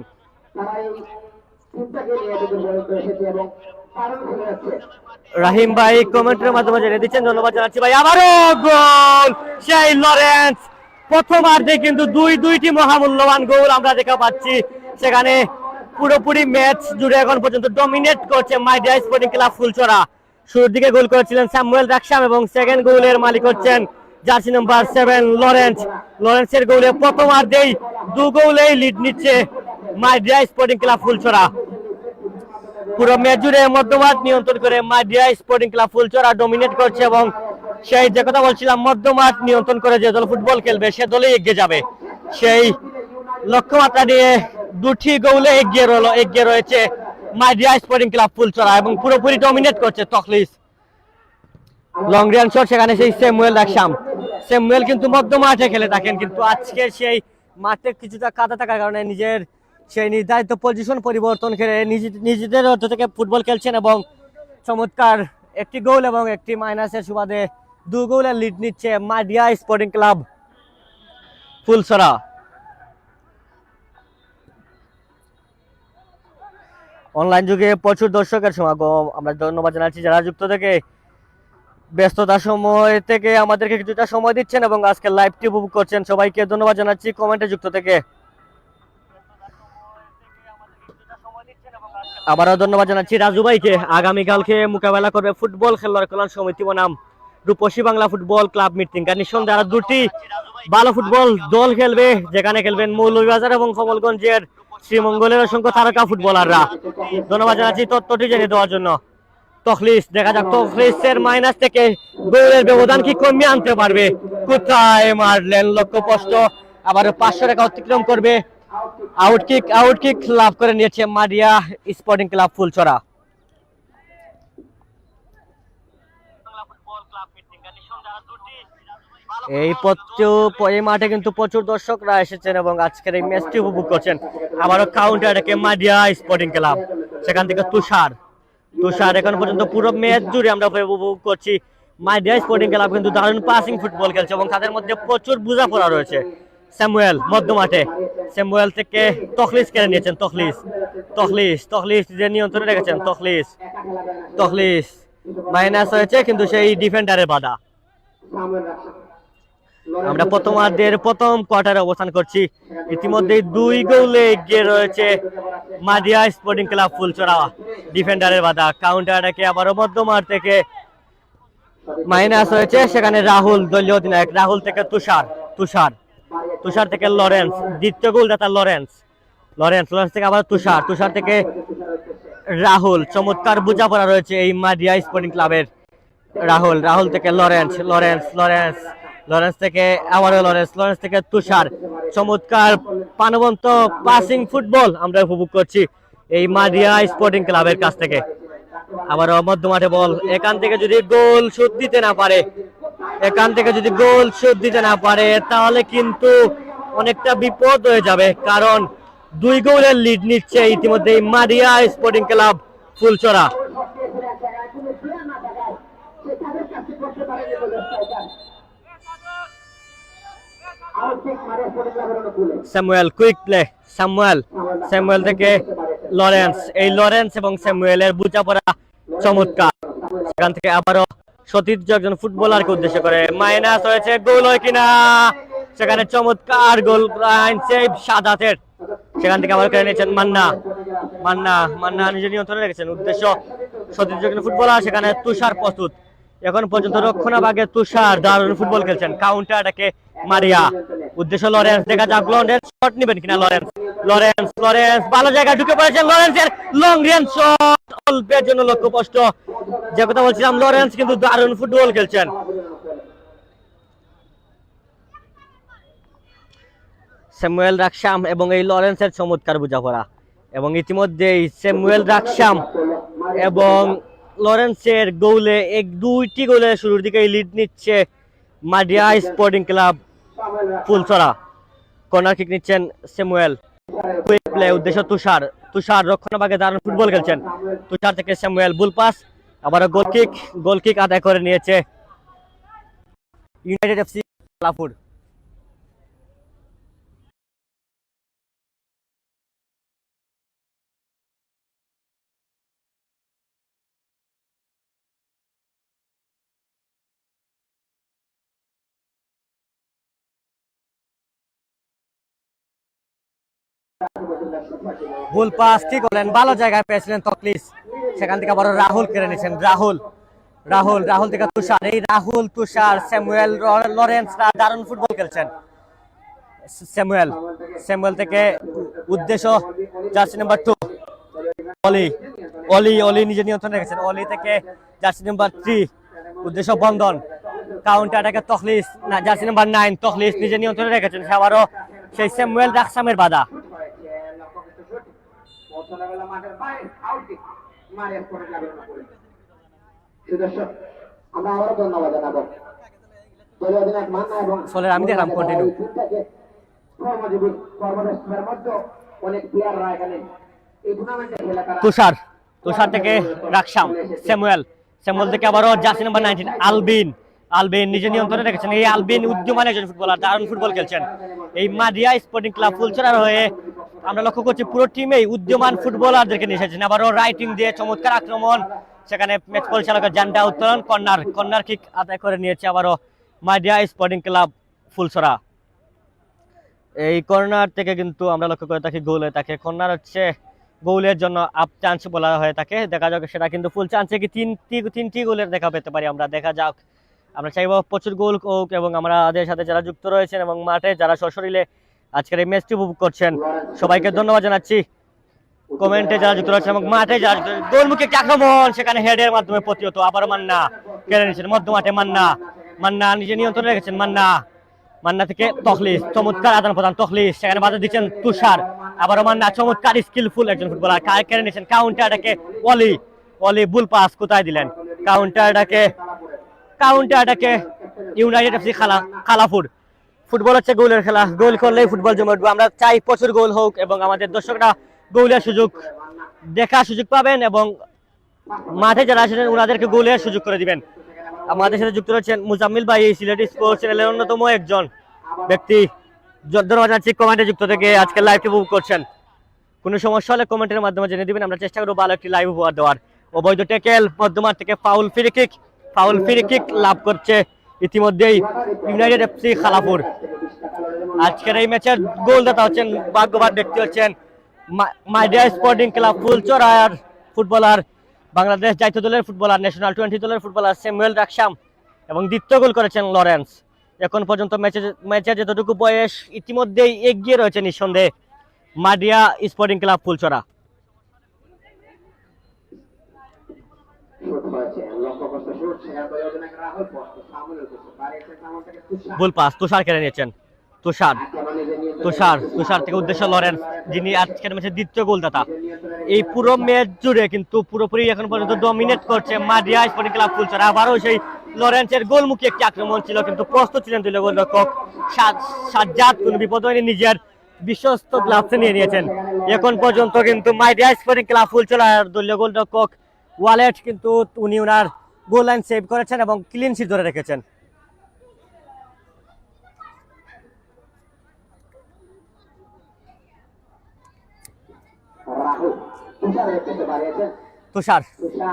রাহিম ভাই কমেন্টের মাধ্যমে জেনে দিচ্ছেন, ধন্যবাদ জানাচ্ছি ভাই। আবারও গোল সেই লরেন্স, প্রথমার্ধে কিন্তু দুইটি মহামূল্যবান গোল আমরা দেখা পাচ্ছি। সেখানে পুরোপুরি ম্যাচ জুড়ে এখন পর্যন্ত ডমিনেট করছে মাইডিয়া স্পোর্টিং ক্লাব ফুলচরা। শুরুর দিকে গোল করেছিলেন স্যামুয়েল রাকসাম এবং সেকেন্ড গোলের মালিক হচ্ছেন জার্সি নাম্বার 7 লরেন্স। লরেন্সের গোলে প্রথমার্ধেই 2 গোলেই লিড নিচ্ছে মাইডিয়া স্পোর্টিং ক্লাব ফুলচরা। পুরো ম্যাচ জুড়ে মধ্যমাঠ নিয়ন্ত্রণ করে মাইডিয়া স্পোর্টিং ক্লাব ফুলচরা ডমিনেট করছে এবং সেই যে কথা বলছিলাম, মধ্যমাঠ নিয়ন্ত্রণ করে যে দল ফুটবল খেলবে সে দলই এগিয়ে যাবে, সেই লক্ষ্যমাত্রা নিয়ে 2টি গোলে এগিয়ে রয়েছে মাইডিয়া স্পোর্টিং ক্লাব ফুলচরা এবং পুরোপুরি ডমিনেট করছে তখলিস। লং রেঞ্জ শট, সেখানে সেই স্যামুয়েল রাকসাম। স্যামুয়েল কিন্তু মধ্যমাঠে খেলে থাকেন, কিন্তু আজকে সেই মাঠে কিছুটা কাদা থাকার কারণে নিজের সেই নির্ধারিত পজিশন পরিবর্তন করে নিজেদের অর্থ থেকে ফুটবল খেলছেন এবং চমৎকার একটি গোল এবং একটি মাইনাসের সুবাদে 2 গোলের লিড নিচ্ছে মাইডিয়া স্পোর্টিং ক্লাব ফুলচরা। অনলাইন যুগে প্রচুর দর্শকের সমাগম, আমরা ধন্যবাদ জানাচ্ছি যারা যুক্ত থেকে ব্যস্ততার সময় থেকে আমাদেরকে কিছুটা সময় দিচ্ছেন এবং আজকে লাইভটি উপভোগ করছেন। সবাইকে ধন্যবাদ জানাচ্ছি কমেন্টে যুক্ত থেকে। আবারও ধন্যবাদ জানাচ্ছি রাজু ভাইকে। আগামীকালকে মোকাবেলা করবে ফুটবল খেলোয়াড় কল্যাণ সমিতি বনাম রূপসী বাংলা ফুটবল ক্লাব মিটিংকা। নিঃসন্দেহে আরো 2টি ভালো ফুটবল দল খেলবে, যেখানে খেলবেন মৌলভীবাজার এবং কমলগঞ্জের শ্রীমঙ্গলের অসংখ্য তারকা ফুটবলাররা। ধন্যবাদ জানাচ্ছি তথ্যটি জেনে দেওয়ার জন্য। তখলিস, দেখা যাক তখলিসের মাইনাস থেকে গোলের ব্যবধান কি কমিয়ে আনতে পারবে। কোথায় মারলেন লক্ষ্যপষ্ট, আবার 500 রেখা অতিক্রম করবে। আউটকিক লাভ করে নিয়েছে মাইডিয়া স্পোর্টিং ক্লাব ফুলচরা। এই মাঠে কিন্তু প্রচুর দর্শকরা এসেছেন এবং আজকের এই ম্যাচটি উপভোগ করছেন। আবারও কাউন্টার অ্যাটাকে মাইডিয়া স্পোর্টিং ক্লাব, সেখান থেকে তুষার এখন পর্যন্ত পুরো ম্যাচ জুড়ে আমরা উপভোগ করছি মাইডিয়া স্পোর্টিং ক্লাব কিন্তু দারুণ পাসিং ফুটবল খেলছে এবং তাদের মধ্যে প্রচুর বোঝাপড়া রয়েছে। স্যামুয়েল মধ্যমাঠে, স্যামুয়েল থেকে তখলিস কেড়ে নিয়েছেন। তখলিস যে নিয়ন্ত্রণে রেখেছেন। তখলিস মাইনাস হয়েছে, কিন্তু সেই ডিফেন্ডারের বাধা। আমরা প্রথমার্ধের প্রথম কোয়ার্টারে অবস্থান করছি। ইতিমধ্যেই 2 গোলে এগিয়ে রয়েছে মাইডিয়া স্পোর্টিং ক্লাব ফুলচরা। ডিফেন্ডারের বাধা, কাউন্টার অ্যাটাকে আবারও মধ্যমাঠ থেকে মাইনাস হয়েছে, সেখানে রাহুল, দলীয় অধিনায়ক রাহুল থেকে তুষার থেকে লরেন্স, দ্বিতীয় গোলদাতা লরেন্স থেকে আবার তুষার থেকে রাহুল। চমৎকার বোঝাপড়া রয়েছে এই মাইডিয়া স্পোর্টিং ক্লাবের। রাহুল থেকে লরেন্স থেকে আবারও লরেন্স থেকে তুষার। চমৎকার প্রাণবন্ত পাসিং ফুটবল আমরা উপভোগ করছি এই মাইডিয়া স্পোর্টিং ক্লাবের কাছ থেকে। আবারও মধ্যমাঠে বল, এখান থেকে যদি গোল শোধ দিতে না পারে তাহলে কিন্তু অনেকটা বিপদ হয়ে যাবে, কারণ 2 গোলের লিড নিচ্ছে ইতিমধ্যে মাইডিয়া sporting club Phulchhara. Samuel quick play, স্যামুয়েল থেকে লরেন্স এবং স্যামুয়েলের বোঝাপড়া চমৎকার। সেখান থেকে আবারও সতীর্থ একজন ফুটবলারকে উদ্দেশ্য করে মাইনাস হয়েছে, গোল হয় কিনা, সেখানে চমৎকার গোল সেভ সাদাতের। সেখান থেকে আবার কেড়ে নিয়েছেন মান্না নিজের নিয়ন্ত্রণে রেখেছেন। উদ্দেশ্য সতীর্থ একজন ফুটবলার, সেখানে তুষার প্রস্তুত। এখন পর্যন্ত রক্ষণাভাগে তুষার দারুণ ফুটবল খেলছেন। কাউন্টার অ্যাটাকে মারিয়া, উদ্দেশ্য লরেন্স, দেখা যাক লরেন্স শট নেবেন কিনা। লরেন্স ভালো জায়গায় ঢুকে পড়েছেন। লরেন্সের লং রেঞ্জ শট অল্পের জন্য লক্ষ্যপষ্ট। যে কথা বলছিলাম, লরেন্স কিন্তু দারুণ ফুটবল খেলছেন। স্যামুয়েল রাকসাম এবং এই লরেন্সের চমৎকার বোঝাপড়া এবং ইতিমধ্যেই স্যামুয়েল রাকসাম এবং লরেন্সের গোলে 2টি গোলে শুরুর দিকে লিড নিচ্ছে মাইডিয়া sporting club Phulchhara. Corner kick নিচ্ছেন স্যামুয়েল। কুইক প্লে, উদ্দেশ্য তুষার রক্ষণভাগে দারুণ ফুটবল খেলছেন। তুষার থেকে স্যামুয়েল, বুল পাস, আবার গোল কিক আদায় করে নিয়েছে ইউনাইটেড এফসি কালাপুর। ভুল পাস ঠিক হলেন, ভালো জায়গায় পেয়েছিলেন তকলিস, সেখান থেকে আবার রাহুল কেড়ে নিয়েছেন। রাহুল থেকে তুষার, এই রাহুল তুষার স্যামুয়েল লরেন্সরা দারুণ ফুটবল খেলছেন। স্যামুয়েল থেকে উদ্দেশ্য জার্সি নাম্বার 2 অলি নিজে নিয়ন্ত্রণ রেখেছেন। অলি থেকে জার্সি নাম্বার 3 উদ্দেশ্য বন্ধন, কাউন্টার অ্যাটাকে তখলিস, জার্সি নাম্বার 9 তখলিস নিজে নিয়ন্ত্রণে রেখেছেন। আবারও সেই স্যামুয়েল রাকসামের বাধা। আমি দেখলাম কন্টিনিউ। তুষার থেকে রাকসাম, স্যামুয়েল থেকে আবারও জার্সি নাম্বার 19 আলবিন নিজে নিয়ন্ত্রণে রেখেছেন। এই আলবিন উদ্যমান একজন ফুটবলার, দারুণ ফুটবল খেলছেন। এই মাদিয়া স্পোর্টিং ক্লাব ফুলচরার হয়ে আমরা লক্ষ্য করছি পুরো টিমেই উদ্যমান ফুটবলারদেরকে নিয়ে এসেছেন। আবারও রাইটিং দিয়ে চমৎকার আক্রমণ, সেখানে ম্যাচ পরিচালকের জান্ডা উত্তোলন, কর্নার কিক আদায় করে নিয়েছে আবারও মাদিয়া স্পোর্টিং ক্লাব ফুলচরা। এই কর্নার থেকে কিন্তু আমরা লক্ষ্য করে থাকি গোলে তাকে, কর্নার হচ্ছে গোলের জন্য আপ চান্স বলা হয়ে থাকে। দেখা যাক সেটা কিন্তু ফুল চান্সে কি তিনটি গোলের দেখা পেতে পারি আমরা। দেখা যাক, আমরা চাইব প্রচুর গোল হোক এবং আমাদের সাথে যারা যুক্ত রয়েছেন এবং মাঠে যারা সশরীরে আজকের এই ম্যাচটি উপভোগ করছেন সবাইকে ধন্যবাদ জানাচ্ছি। কমেন্টে যারা যুক্ত রয়েছেন এবং মাঠে যারা গোলমুখী একটা আক্রমণ, সেখানে হেডের মাধ্যমে প্রতিহত, আবারও মান্না কেড়ে নিয়েছেন মধ্য মাঠে। মান্না নিজে নিয়ন্ত্রণে রেখেছেন। মান্না থেকে তখলিস, চমৎকার আদান প্রদান তখলিস, সেখানে বাধা দিচ্ছেন তুষার। আবারও মান্না চমৎকার স্কিলফুল একজন ফুটবলার, কেড়ে নিয়েছেন। কাউন্টার অ্যাটাকে অলি বুল পাস কোথায় দিলেন? কাউন্টার অ্যাটাকে ইউনাইটেড এফসি খালাপুর। ফুটবল হচ্ছে গোলের খেলা, গোল করলেই ফুটবল জমে উঠবে। আমরা চাই প্রচুর গোল হোক এবং আমাদের দর্শকরা গোলের দেখার সুযোগ পাবেন এবং মাঠে যারা আসেন ওনাদেরকে গোলের সুযোগ করে দিবেন। আমাদের সাথে যুক্ত রয়েছেন মুজাম্মিল ভাই, সিলেটি স্পোর্টস চ্যানেলের অন্যতম একজন ব্যক্তি। ধন্যবাদ জানাচ্ছি কমেন্টে যুক্ত থেকে আজকে লাইভটি উপভোগ করছেন। কোনো সমস্যা হলে কমেন্টের মাধ্যমে জেনে দিবেন, আমরা চেষ্টা করবো ভালো একটি লাইভ উপহার দেওয়ার। অবৈধ ট্যাকেল, মধ্যমাঠ থেকে ফাউল ফ্রি কিক লাভ করছে ইতিমধ্যেই ইউনাইটেড এফসি খালাপুর। আজকের এই ম্যাচের গোলদাতা হচ্ছেন, ভাগ্যবান ব্যক্তি হচ্ছেন মাইডিয়া স্পোর্টিং ক্লাব ফুলচরার ফুটবলার, বাংলাদেশ জাতীয় দলের ফুটবলার, ন্যাশনাল 20 দলের ফুটবলার স্যামুয়েল রাকসাম এবং দ্বিতীয় গোল করেছেন লরেন্স। এখন পর্যন্ত ম্যাচে যতটুকু বয়স ইতিমধ্যেই এগিয়ে রয়েছে নিঃসন্দেহে মাদিয়া স্পোর্টিং ক্লাব ফুলচরা। গোল পাস তুষার কেড়ে নিয়েছেন। তুষার থেকে উদ্দেশ্য লরেন্স, যিনি আজকের ম্যাচের দ্বিতীয় গোলদাতা। এই পুরো ম্যাচ জুড়ে কিন্তু পুরোপুরি এখন পর্যন্ত ডমিনেট করছে মাদিয়া স্পোর্টিং ক্লাব ফুলচরা। আবারও সেই লরেন্সের গোলমুখী একটি আক্রমণ ছিল, কিন্তু প্রস্তুত ছিলেন দলীয় গোলরক্ষক সাজ্জাদ, কোনো বিপদ হয়নি, নিজের বিশ্বস্ত গ্লাভসে নিয়ে নিয়েছেন। এখন পর্যন্ত কিন্তু মাদিয়া স্পোর্টিং ক্লাব ফুলচরার দলীয় গোলরক্ষক ওয়ালেট কিন্তু উনি ওনার গোল লাইন সেভ করেছেন এবং ক্লিন শিট ধরে রেখেছেন।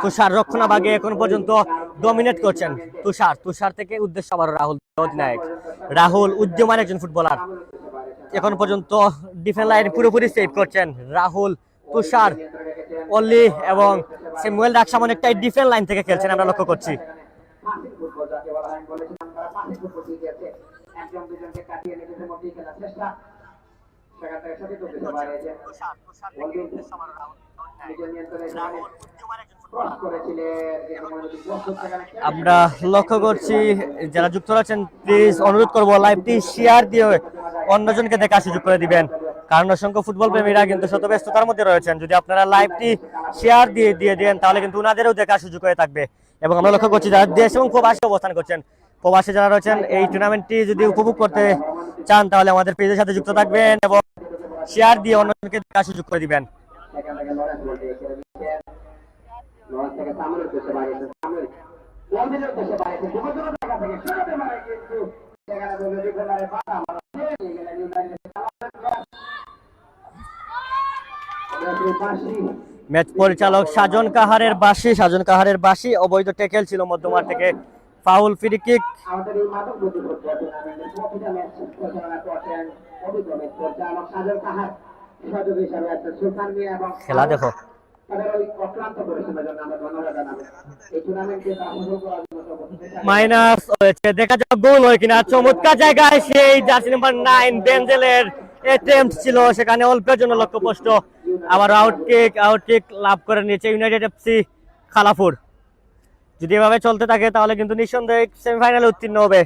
তুষার রক্ষণাভাগে এখন পর্যন্ত ডমিনেট করছেন। তুষার থেকে উদ্দেশ্য আবার রাহুল উদ্যমান একজন ফুটবলার, এখন পর্যন্ত ডিফেন্স লাইন পুরোপুরি সেভ করছেন। রাহুল, তুষার, অলি এবং স্যামুয়েল রাকসাম অনেকটাই ডিফেন্স লাইন থেকে খেলছেন আমরা লক্ষ্য করছি। আমরা লক্ষ্য করছি যারা যুক্ত রয়েছেন প্লিজ অনুরোধ করবো লাইভটি শেয়ার দিয়ে অন্যজনকে দেখার সুযোগ করে দিবেন, কারণ অসংখ্য ফুটবল প্রেমীরা কিন্তু শত ব্যস্ততার মধ্যে রয়েছেন। যদি আপনারা লাইভটি শেয়ার দিয়ে দেন তাহলে কিন্তু ওনাদেরও দেখার সুযোগ হয়ে থাকবে। এবং আমরা লক্ষ্য করছি যারা দেশ এবং প্রবাসে অবস্থান করছেন, প্রবাসে যারা রয়েছেন এই টুর্নামেন্টটি যদি উপভোগ করতে চান তাহলে আমাদের পেজের সাথে যুক্ত থাকবেন এবং শেয়ার দিয়ে অন্যজনকে দেখার সুযোগ করে দিবেন। ম্যাচ পরিচালক সাজন কাহারের বাঁশি অবৈধ ট্যাকেল ছিল মধ্যমাঠ থেকে, ফাউল ফ্রি কিক। খেলা দেখো। মাইনাস হয়েছে, দেখা যাক গোল হয় কিনা। চমৎকার জায়গায় সেই জার্সি নাম্বার 9 বেনজেলের অ্যাটেম্পট ছিল, সেখানে অল্পের জন্য লক্ষ্যভ্রষ্ট। আবার আউটকিক লাভ করে নিয়েছে ইউনাইটেড এফসি খালাপুর। যদি এভাবে চলতে থাকে তাহলে কিন্তু নিঃসন্দেহে সেমিফাইনালে উত্তীর্ণ হবে।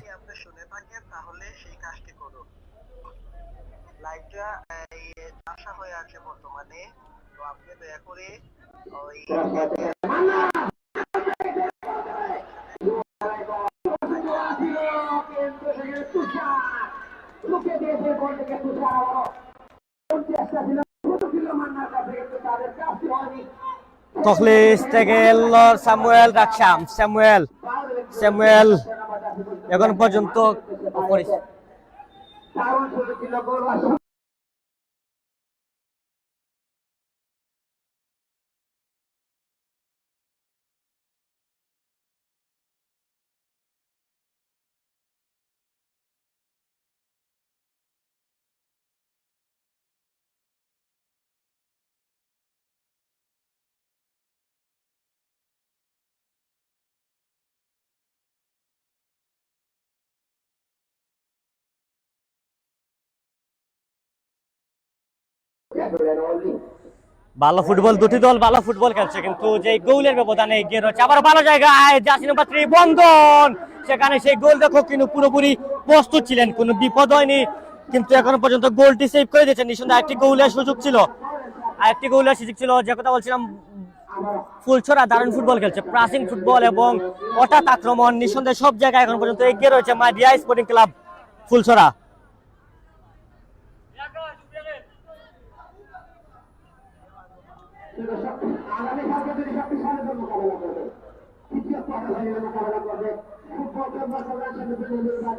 তখলিস থেকে এলো স্যামুয়েল রাকসাম। স্যামুয়েল এখন পর্যন্ত ভালো ফুটবল, দুটি দল ভালো ফুটবল খেলছে, কিন্তু যে গোলের ব্যবধানে এগিয়ে রয়েছে। আবার ভালো জায়গায় জার্সি নাম্বার 3 বন্ধন, সেখানে সেই গোল দেখো কিন্তু পুরোপুরি প্রস্তুত ছিলেন, কোনো বিপদ হয়নি, কিন্তু এখনো পর্যন্ত গোলটি সেভ করে দিয়েছেন। নিঃসন্দেহে আরেকটি গোলের সুযোগ ছিল, যে কথা বলছিলাম। ফুলছড়া দারুণ ফুটবল খেলছে, প্রাচীন ফুটবল এবং হঠাৎ আক্রমণ, নিঃসন্দেহে সব জায়গায় এখন পর্যন্ত এগিয়ে রয়েছে মাদিয়া স্পোর্টিং ক্লাব ফুলছড়া।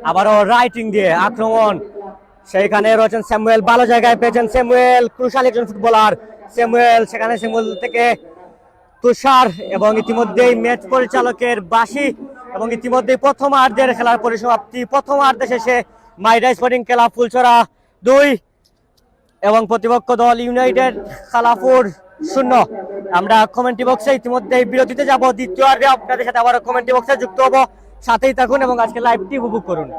আবারও রাইটিং দিয়ে আক্রমণ, সেইখানে রয়েছেন স্যামুয়েল, ভালো জায়গায় পেয়েছেন স্যামুয়েল, ক্রুশাল একজন ফুটবলার স্যামুয়েল। সেখানে স্যামুয়েল থেকে তুষার, এবং ইতিমধ্যেই ম্যাচ পরিচালকের বাঁশি, এবং ইতিমধ্যেই প্রথমার্ধের খেলার পরিসমাপ্তি। প্রথমার্ধে শেষে মাইডা স্পোর্টিং ক্লাব ফুলছড়া 2 এবং প্রতিপক্ষ দল ইউনাইটেড খালাপুর 0। আমরা কমেন্ট্রি বক্সে ইতিমধ্যেই বিরতিতে যাব, দ্বিতীয়ার্ধে আপনাদের সাথে আবার কমেন্ট্রি বক্সে যুক্ত হব। সাথেই থাকুন এবং আজকে লাইভটি উপভোগ করুন।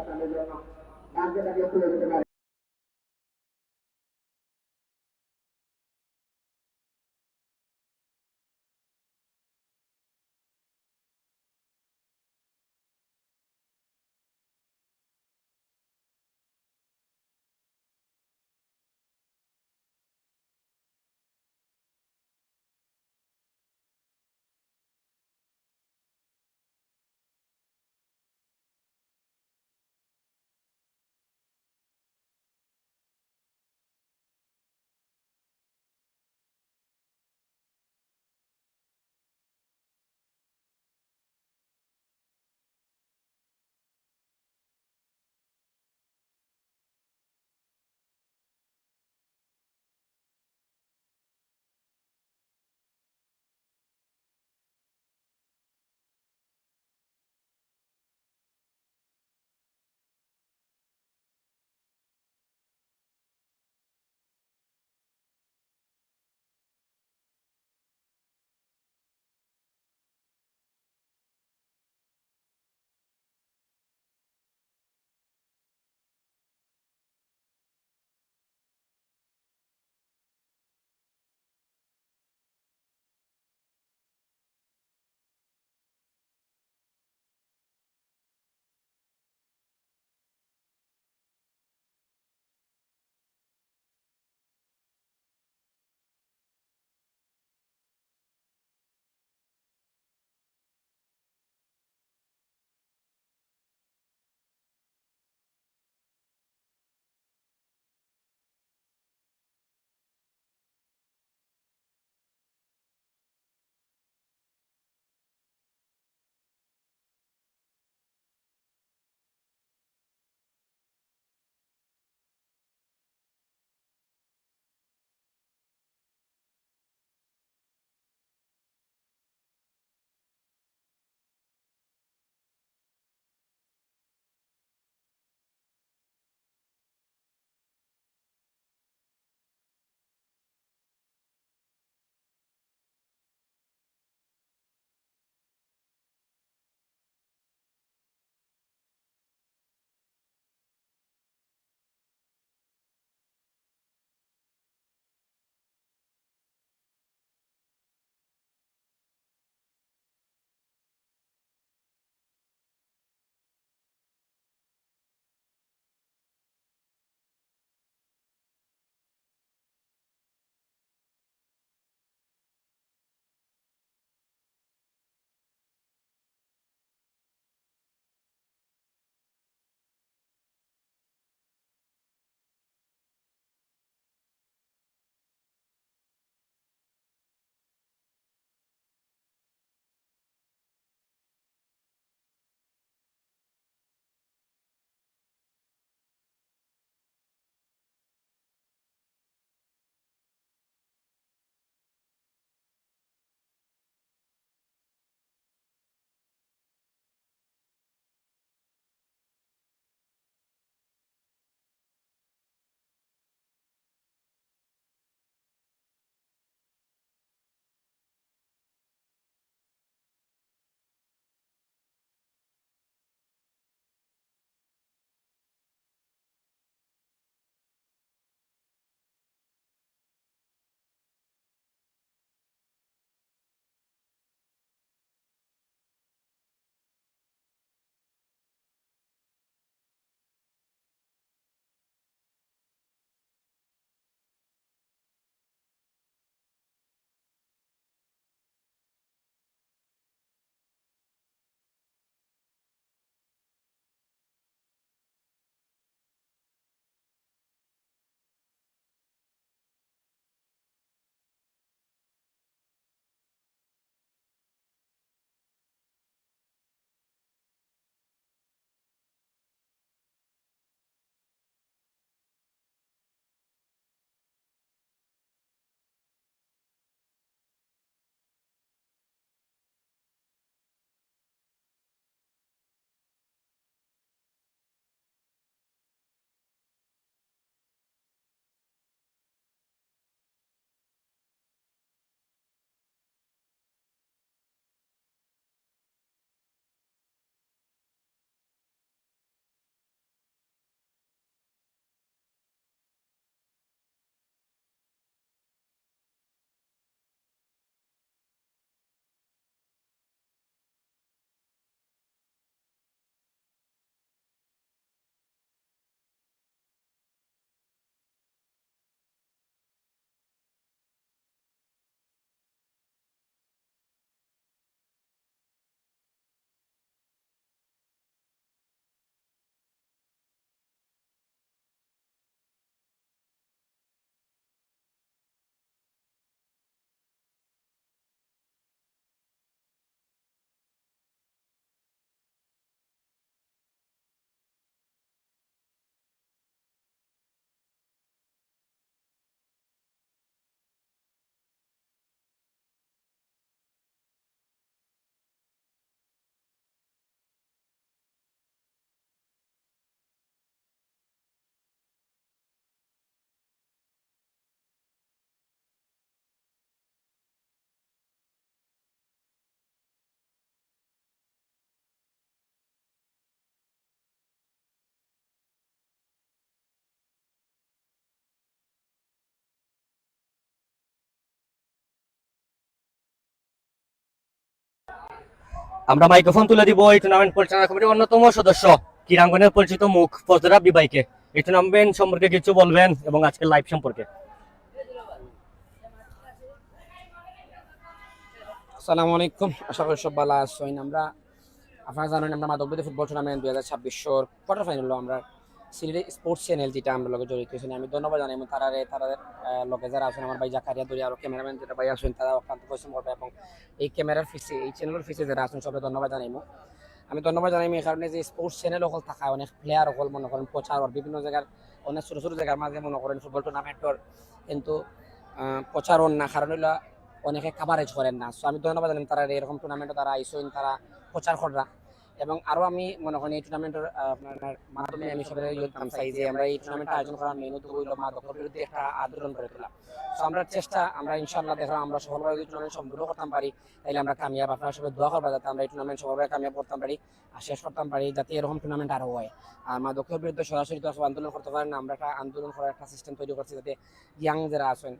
আমরা মাইক্রোফোন তুলে দিব এই টুর্নামেন্ট পরিচালনা কমিটির অন্যতম সদস্য ক্রীড়াঙ্গনের পরিচিত মুখ ফজল রাব্বি ভাইকে। এই টুর্নামেন্ট সম্পর্কে কিছু বলবেন এবং আজকের লাইভ সম্পর্কে। আসসালামু আলাইকুম, আশা করি সব ভালো আছেন। আপনারা জানেন আমরা মাদকবিদ ফুটবল টুর্নামেন্ট 2026 কোয়ার্টার ফাইনাল আমরা সিলেট স্পোর্টস চ্যানেল যেটা আমরা লগে জড়িত হয়েছেন। আমি ধন্যবাদ জানাই তাদের লগে যারা আছেন, আমার ভাই জাকারিয়া দরি আর ক্যামেরাম্যান যেটা ভাই আছেন তারা অক্লান্ত পরিশ্রম করবে, এবং এই ক্যামেরার ফিসে এই চ্যানেলের ফিসে যারা আছেন সবাই ধন্যবাদ জানাই। আমি ধন্যবাদ জানাই এই কারণে যে স্পোর্টস চ্যানেল অকল থাকা অনেক প্লেয়ার অকল মনে করেন প্রচার বিভিন্ন জায়গার অনেক ছোটো ছোটো জায়গার মাঝে মনে করেন ফুটবল টুর্নামেন্টর কিন্তু প্রচার না কারণ হইলো অনেকে কাভারেজ করেন না। সো আমি ধন্যবাদ জানাই তারা এরকম টুর্নামেন্টে তারা আইসেন, তারা প্রচার করা। এবং আরও আমি মনে করি এই টুর্নামেন্টের আপনার মাধ্যমে আমি সবাই ইয়োগদান চাই যে আমরা এই টুর্নামেন্টটা আয়োজন করার মেন উদ্যোগ হইল মাদকের বিরুদ্ধে একটা আন্দোলন করে তোলা। সো আমরা চেষ্টা আমরা ইনশাআল্লাহ দেখলাম আমরা সফলভাবে এই টুর্নামেন্ট সম্পূর্ণ করতাম পারি, তাইলে আমরা কামিয়াব। আপনারা সবাই দোয়া করবা যাতে আমরা এই টুর্নামেন্ট সফলভাবে কামিয়াব করতাম পারি আর শেষ করতাম পারি, যাতে এরকম টুর্নামেন্ট আরও হয়। আর মাদকের বিরুদ্ধে সরাসরি তো আন্দোলন করতে পারেন না, আমরা একটা আন্দোলন করার একটা সিস্টেম তৈরি করছি যাতে ইয়াং যারা আছেন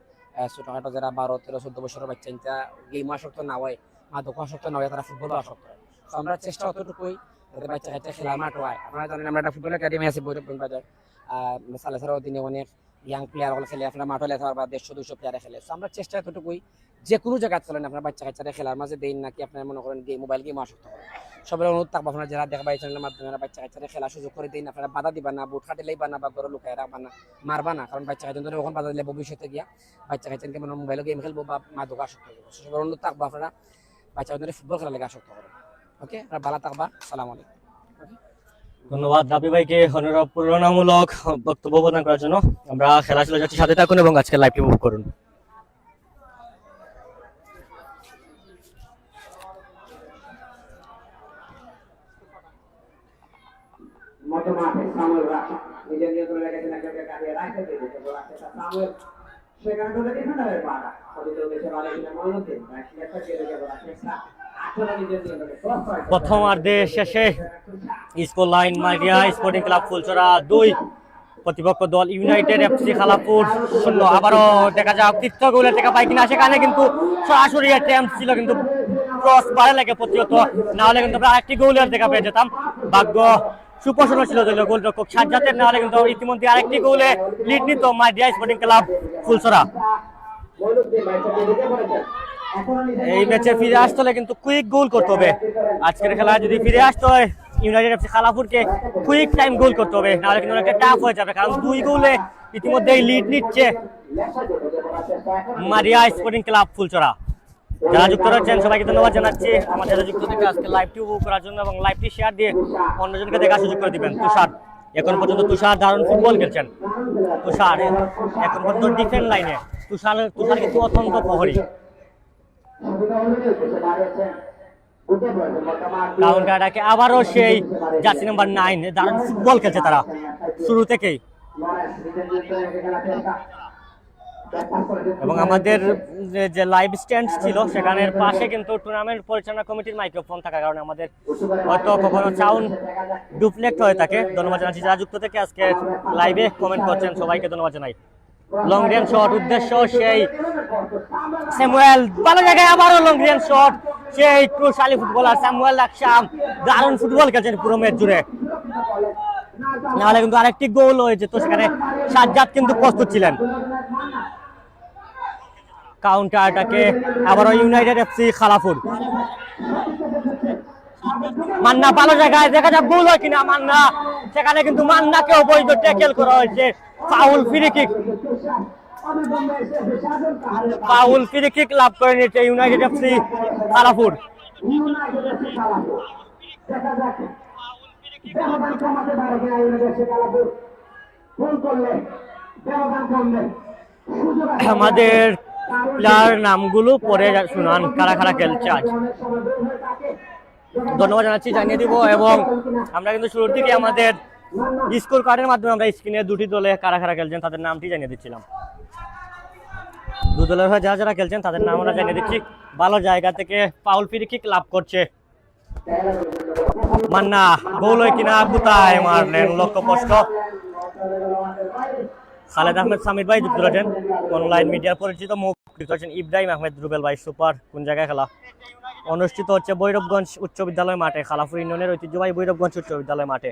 ছোটখাটো যারা 12, 13, 14 বছরের বাচ্চা গেম আসক্ত না হয়, মাদক আসক্ত না হয়, তারা ফুটবল আসক্ত হয়। তো আমরা চেষ্টা অতটুকুই যাতে বাচ্চা কাচ্চা খেলার মাঠ হয়। আপনারা জানেন আমরা একটা ফুটবল একাডেমি আছে বৈরবগঞ্জ বাজার, সালেসারাও দিনে অনেক ইয়াং প্লেয়ার হলে খেলে, আপনার মাঠে লেখা বা 150-200 প্লেয়ারে খেলে। তো আমরা চেষ্টা এতটুকুই যে কোনো জায়গায় চলেন আপনার বাচ্চা কাচ্চারা খেলার মাঝে দেন নাকি আপনার মনে করেন মোবাইল গেম আসক্ত করেন। সবাই অনুরোধ থাকবো আপনারা যারা দেখবা এই চ্যানেলের মাধ্যমে বাচ্চা কাচ্চারা খেলার সুযোগ করে দিন। আপনারা বাধা দিবা না, বুট খাটিলেই বা না বা গরু লুকায় রাখবা না, মারবা না, কারণ বাচ্চা কাচ্চা ওখানে বাধা দিলে ভবিষ্যতে গিয়া বাচ্চা কাচ্চাকে মানে মোবাইলে গেম খেলবো বা মাদক আসক্ত করবো। সবাই অনুরোধ থাকবো আপনারা বাচ্চা কাচ্চারা ফুটবল খেলার লেগে আসক্ত করেন। ওকে, আপনারা ভালো থাকবা। আসসালামু আলাইকুম। ধন্যবাদ রাব্বি ভাইকে অনুপ্রেরণামূলক বক্তব্য প্রদান করার জন্য। আমরা খেলা চলে যাচ্ছি, সাথে থাকুন এবং আজকে লাইভটি উপভোগ করুন। প্রথমার্ধে শেষে স্কোর লাইন মারিয়া স্পোর্টিং ক্লাব ফুলচরা 2, প্রতিপক্ষ দল ইউনাইটেড এফসি খালাপুর 0। আবারও দেখা যাক তৃতীয় গোলের থেকে পাই কিনা, সেখানে কিন্তু সরাসরি অ্যাটেম্পট ছিল কিন্তু ক্রস বারে লাগে প্রতিহত, না হলে কিন্তু আমরা আরেকটি গোলের দেখা পেয়ে যেতাম। ভাগ্য সুপ্রসন্ন ছিল দলীয় গোলরক্ষক সাজ্জাদের, না হলে কিন্তু ইতিমধ্যে আরেকটি গোলে লিড নিত মারিয়া স্পোর্টিং ক্লাব ফুলচরা। এই ম্যাচে ফিরে আসতে হলে কিন্তু কুইক গোল করতে হবে। আজকের খেলায় যদি ফিরে আসতে হয় ইউনাইটেড এফসি খালাপুরকে কুইক টাইম গোল করতে হবে, নাহলে কিন্তু অনেকটা টাফ হয়ে যাবে, কারণ 2 গোলে ইতিমধ্যেই লিড নিচ্ছে মারিয়া স্পোর্টিং ক্লাব ফুলচরা। যারা যুক্ত রয়েছেন সবাইকে ধন্যবাদ জানাচ্ছি আমাদের যুক্ত থেকে আজকে লাইভটি উপভোগ করার জন্য, এবং লাইভটি শেয়ার দিয়ে অন্যজনকে দেখার সুযোগ করে দিবেন। তুষার এখন পর্যন্ত দারুণ ফুটবল খেলছেন। তুষার এখন পর্যন্ত ডিফেন্স লাইনে তুষার কিন্তু অত্যন্ত প্রহরী। কাউন্টারটাকে আবারও সেই জার্সি নাম্বার 9 দারুণ ফুটবল খেলছে তারা শুরু থেকেই। এবং আমাদের যে লাইভ স্ট্যান্ড ছিল সেখানের পাশে কিন্তু টুর্নামেন্ট পরিচালনা কমিটির মাইক্রোফোন থাকার কারণে আমাদের হয়তো কখনো সাউন্ড ডুপ্লেক্ট হয়ে থাকে। ধন্যবাদ জানাচ্ছি যারা যুক্ত থেকে আজকে লাইভে কমেন্ট করছেন, সবাইকে ধন্যবাদ জানাই। লং রেঞ্জ শট উদ্দেশ্য সেই স্যামুয়েল, ভালো জায়গায় আবারও লং রেঞ্জ শট সেই ট্রুশালী ফুটবলার স্যামুয়েল আকশাম দারুণ ফুটবল খেলছেন পুরো ম্যাচ জুড়ে, নাহলে কিন্তু আরেকটি গোল হয়েছে। তো সেখানে সাজ্জাদ কিন্তু প্রস্তুত ছিলেন। কাউন্টারটাকে আবারও ইউনাইটেড এফসি খালাপুর, মান্না ভালো জায়গায়, দেখা যাক গোল হয় কিনা মান্না, সেখানে কিন্তু মান্নাকে অবৈধ ট্যাকেল করা হয়েছে। ফাউল ফ্রি কিক লাভ করে নিচ্ছে ইউনাইটেড এফসি খালাপুর। আমাদের প্লেয়ার নামগুলো পরে শুনান, কারা কারা খেলছে আজ। ধন্যবাদ জানাচ্ছি, জানিয়ে দিব। এবং আমরা কিন্তু শুরুর দিকে আমাদের স্কোর কার্ডের মাধ্যমে আমরা স্ক্রিনে 2টি দলে কারা কারা খেলছেন তাদের নামটি জানিয়ে দিচ্ছিলাম। 2 দলের হয়ে যারা যারা খেলছেন তাদের নাম আমরা জানিয়ে দিচ্ছি। ভালো জায়গা থেকে ফাউল ফ্রি কিক লাভ করছে মান্না, গোল হয় কিনা, কোথায় মারলেন লক্ষ্যভ্রষ্ট। খালেদ আহমেদ সামির ভাই যুক্ত রয়েছেন, অনলাইন মিডিয়ার পরিচিত মুখ যুক্ত রয়েছেন ইব্রাহিম আহমেদ রুবেল ভাই। সুপার। কোন জায়গায় খেলা অনুষ্ঠিত হচ্ছে? ভৈরবগঞ্জ উচ্চ বিদ্যালয় মাঠে, খালাপুর ইউনিয়নের ঐতিহ্যবাহী ভৈরবগঞ্জ উচ্চ বিদ্যালয় মাঠে।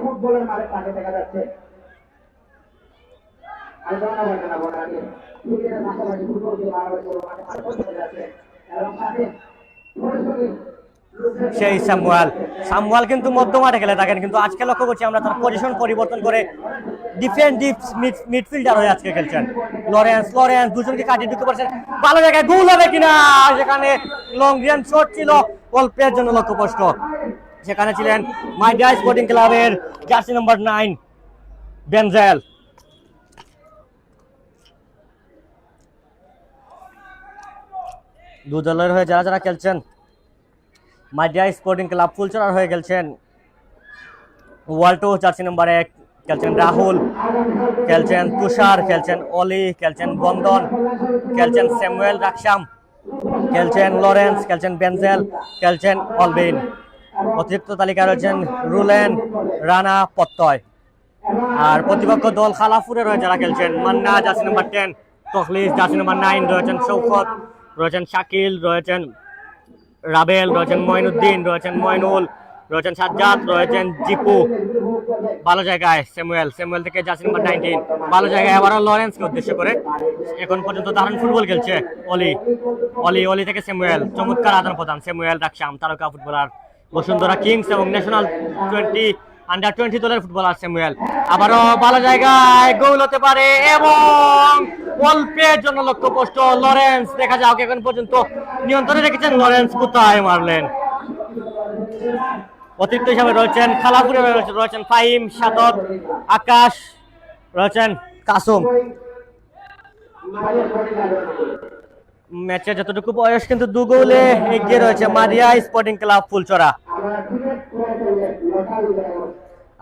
ফুটবলের মাঠে তাকে দেখা যাচ্ছে। আর ক্রিকেটের পাশাপাশি ফুটবলকে ভালোবাসে মাঠে যাচ্ছে এবং সাথে সেই সামওয়াল কিন্তু মধ্য মাঠে খেলে থাকেন, কিন্তু আজকে লক্ষ্য করছি আমরা তার পজিশন পরিবর্তন করে ডিফেন্সিভ মিডফিল্ডার হয়ে আজকে খেলছেন। লরেন্স দুজনকে কাটিয়ে ঢুকে পড়ছেন, ভালো জায়গায় গোল হবে কিনা, সেখানে লং রেঞ্জ শট ছিল, অল্পের জন্য লক্ষ্যভ্রষ্ট। সেখানে ছিলেন মাইডিয়া স্পোর্টিং ক্লাবের জার্সি নাম্বার 9 বেনজেল। দু দলের হয়ে যারা যারা খেলছেন, মাইডিয়া স্পোর্টিং ক্লাব ফুলচরার হয়ে খেলছেন ওয়াল্টো জার্সি নাম্বার 1, খেলছেন রাহুল, খেলছেন তুষার, খেলছেন অলি, খেলছেন বন্দন, খেলছেন স্যামুয়েল রাকসাম, খেলছেন লরেন্স, খেলছেন বেনজেল, খেলছেন অলবিন। অতিরিক্ত তালিকায় রয়েছেন রুলেন, রানা, প্রত্যয়। আর প্রতিপক্ষ দল খালাপুরে রয়েছে যারা খেলছেন মান্না জার্সি নাম্বার 10, তখলিস জার্সি নাম্বার 9, রয়েছেন শৌকত, রয়েছেন শাকিল, রয়েছেন রাবেল, রয়েছেন মঈনুদ্দিন, রয়েছেন মইনুল, রয়েছেন সাজ্জাদ, রয়েছেন জিপু। ভালো জায়গায় স্যামুয়েল থেকে জার্সি নাম্বার 19, ভালো জায়গায় আবারও লরেন্সকে উদ্দেশ্য করে এখন পর্যন্ত দারুণ ফুটবল খেলছে অলি থেকে স্যামুয়েল। চমৎকার আদান প্রদান, স্যামুয়েল রাকসাম তারকা ফুটবলার, বসুন্ধরা কিংস এবং ন্যাশনাল আন্ডার 20 দলের ফুটবলার স্যামুয়েল। আবারও ভালো জায়গায় গোল হতে পারে এবং অল্পের জন্য লক্ষ্যভ্রষ্ট লরেন্স। দেখা যাক এখন পর্যন্ত নিয়ন্ত্রণে রেখেছেন লরেন্স, কোথায় মারলেন। অতিরিক্ত হিসাবে রয়েছেন খালাপুরে রয়েছেন ফাহিম, সাদত, আকাশ, রয়েছেন কাসুম। ম্যাচের যতটুকু বয়স কিন্তু 2 গোলে এগিয়ে রয়েছে মারিয়া স্পোর্টিং ক্লাব ফুলচরা।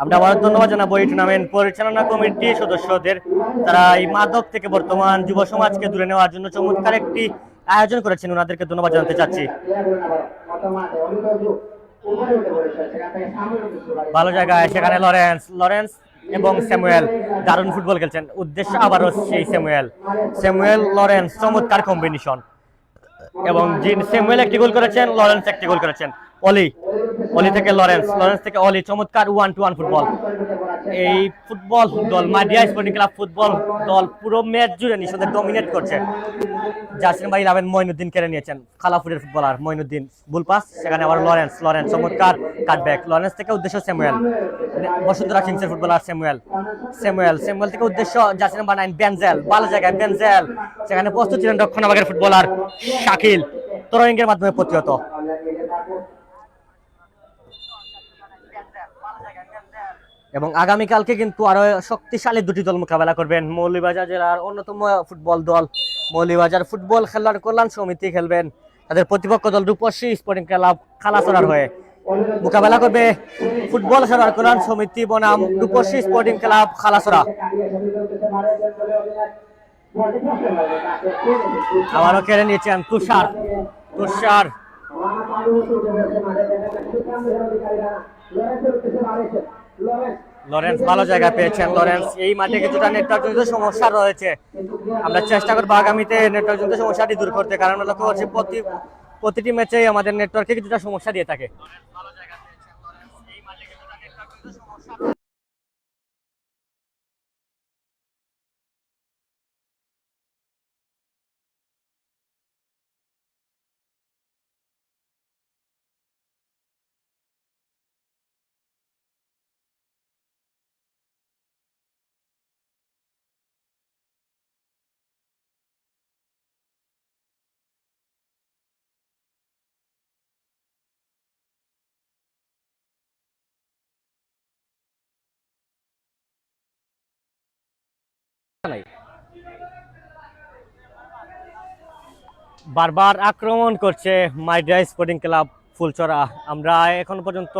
আমরা আবার ধন্যবাদ জানাবো এই টুর্নামেন্ট পরিচালনা কমিটির সদস্যদের, তারা এই মাদক থেকে বর্তমান যুব সমাজকে দূরে নেওয়ার জন্য চমৎকার একটি আয়োজন করেছেন, ওনাদেরকে ধন্যবাদ জানাতে চাচ্ছি। ভালো জায়গায় সেখানে লরেন্স এবং স্যামুয়েল দারুণ ফুটবল খেলছেন, উদ্দেশ্য আবারও সেই স্যামুয়েল লরেন্স, চমৎকার কম্বিনেশন। এবং স্যামুয়েল একটি গোল করেছেন, লরেন্স একটি গোল করেছেন। অলি থেকে লরেন্স থেকে অলি, চমৎকার 1-to-1 ফুটবল। এই ফুটবল দল মাইডিয়া স্পোর্টিং ক্লাব ফুটবল দল পুরো ম্যাচ জুড়ে নিঃসন্দেহে ডমিনেট করছে। জার্সি নাম্বার 11 মঈনুদ্দিন কেড়ে নিয়েছেন, খালাপুরের ফুটবলার মঈনুদ্দিন, বুল পাস, সেখানে আবার লরেন্স চমৎকার কাটব্যাক। লরেন্স থেকে উদ্দেশ্য স্যামুয়েল, বসুন্ধরা কিংসের ফুটবলার স্যামুয়েল থেকে উদ্দেশ্য জার্সি নাম্বার 9 বেনজেল, ভালো জায়গায় বেনজেল, সেখানে প্রস্তুত ছিলেন রক্ষণভাগের ফুটবলার শাকিল, থ্রোয়িংয়ের মাধ্যমে প্রতিহত। এবং আগামীকালকে কিন্তু আরো শক্তিশালী দুটি দল মোকাবেলা করবেন। মৌলভীবাজার জেলার অন্যতম ফুটবল দল মৌলভীবাজার ফুটবল খেলার কল্যাণ সমিতি খেলবেন, তাদের প্রতিপক্ষ দল রূপসী স্পোর্টিং ক্লাব খালাছড়ার হয়ে মোকাবেলা করবে ফুটবল খেলার কল্যাণ সমিতি বনাম রূপসী স্পোর্টিং ক্লাব খালাছড়া। আবারও কেড়ে নিয়েছেন তুষার লরেন্স, ভালো জায়গা পেয়েছেন লরেন্স। এই মাঠে কিছুটা নেটওয়ার্কজনিত সমস্যা রয়েছে, আমরা চেষ্টা করবো আগামীতে নেটওয়ার্কজনিত সমস্যাটি দূর করতে, কারণ লক্ষ্য করছি প্রতিটি ম্যাচেই আমাদের নেটওয়ার্কে কিছুটা সমস্যা দিয়ে থাকে। বারবার আক্রমণ করছে মাইডিয়া স্পোর্টিং ক্লাব ফুলচরা। আমরা এখন পর্যন্ত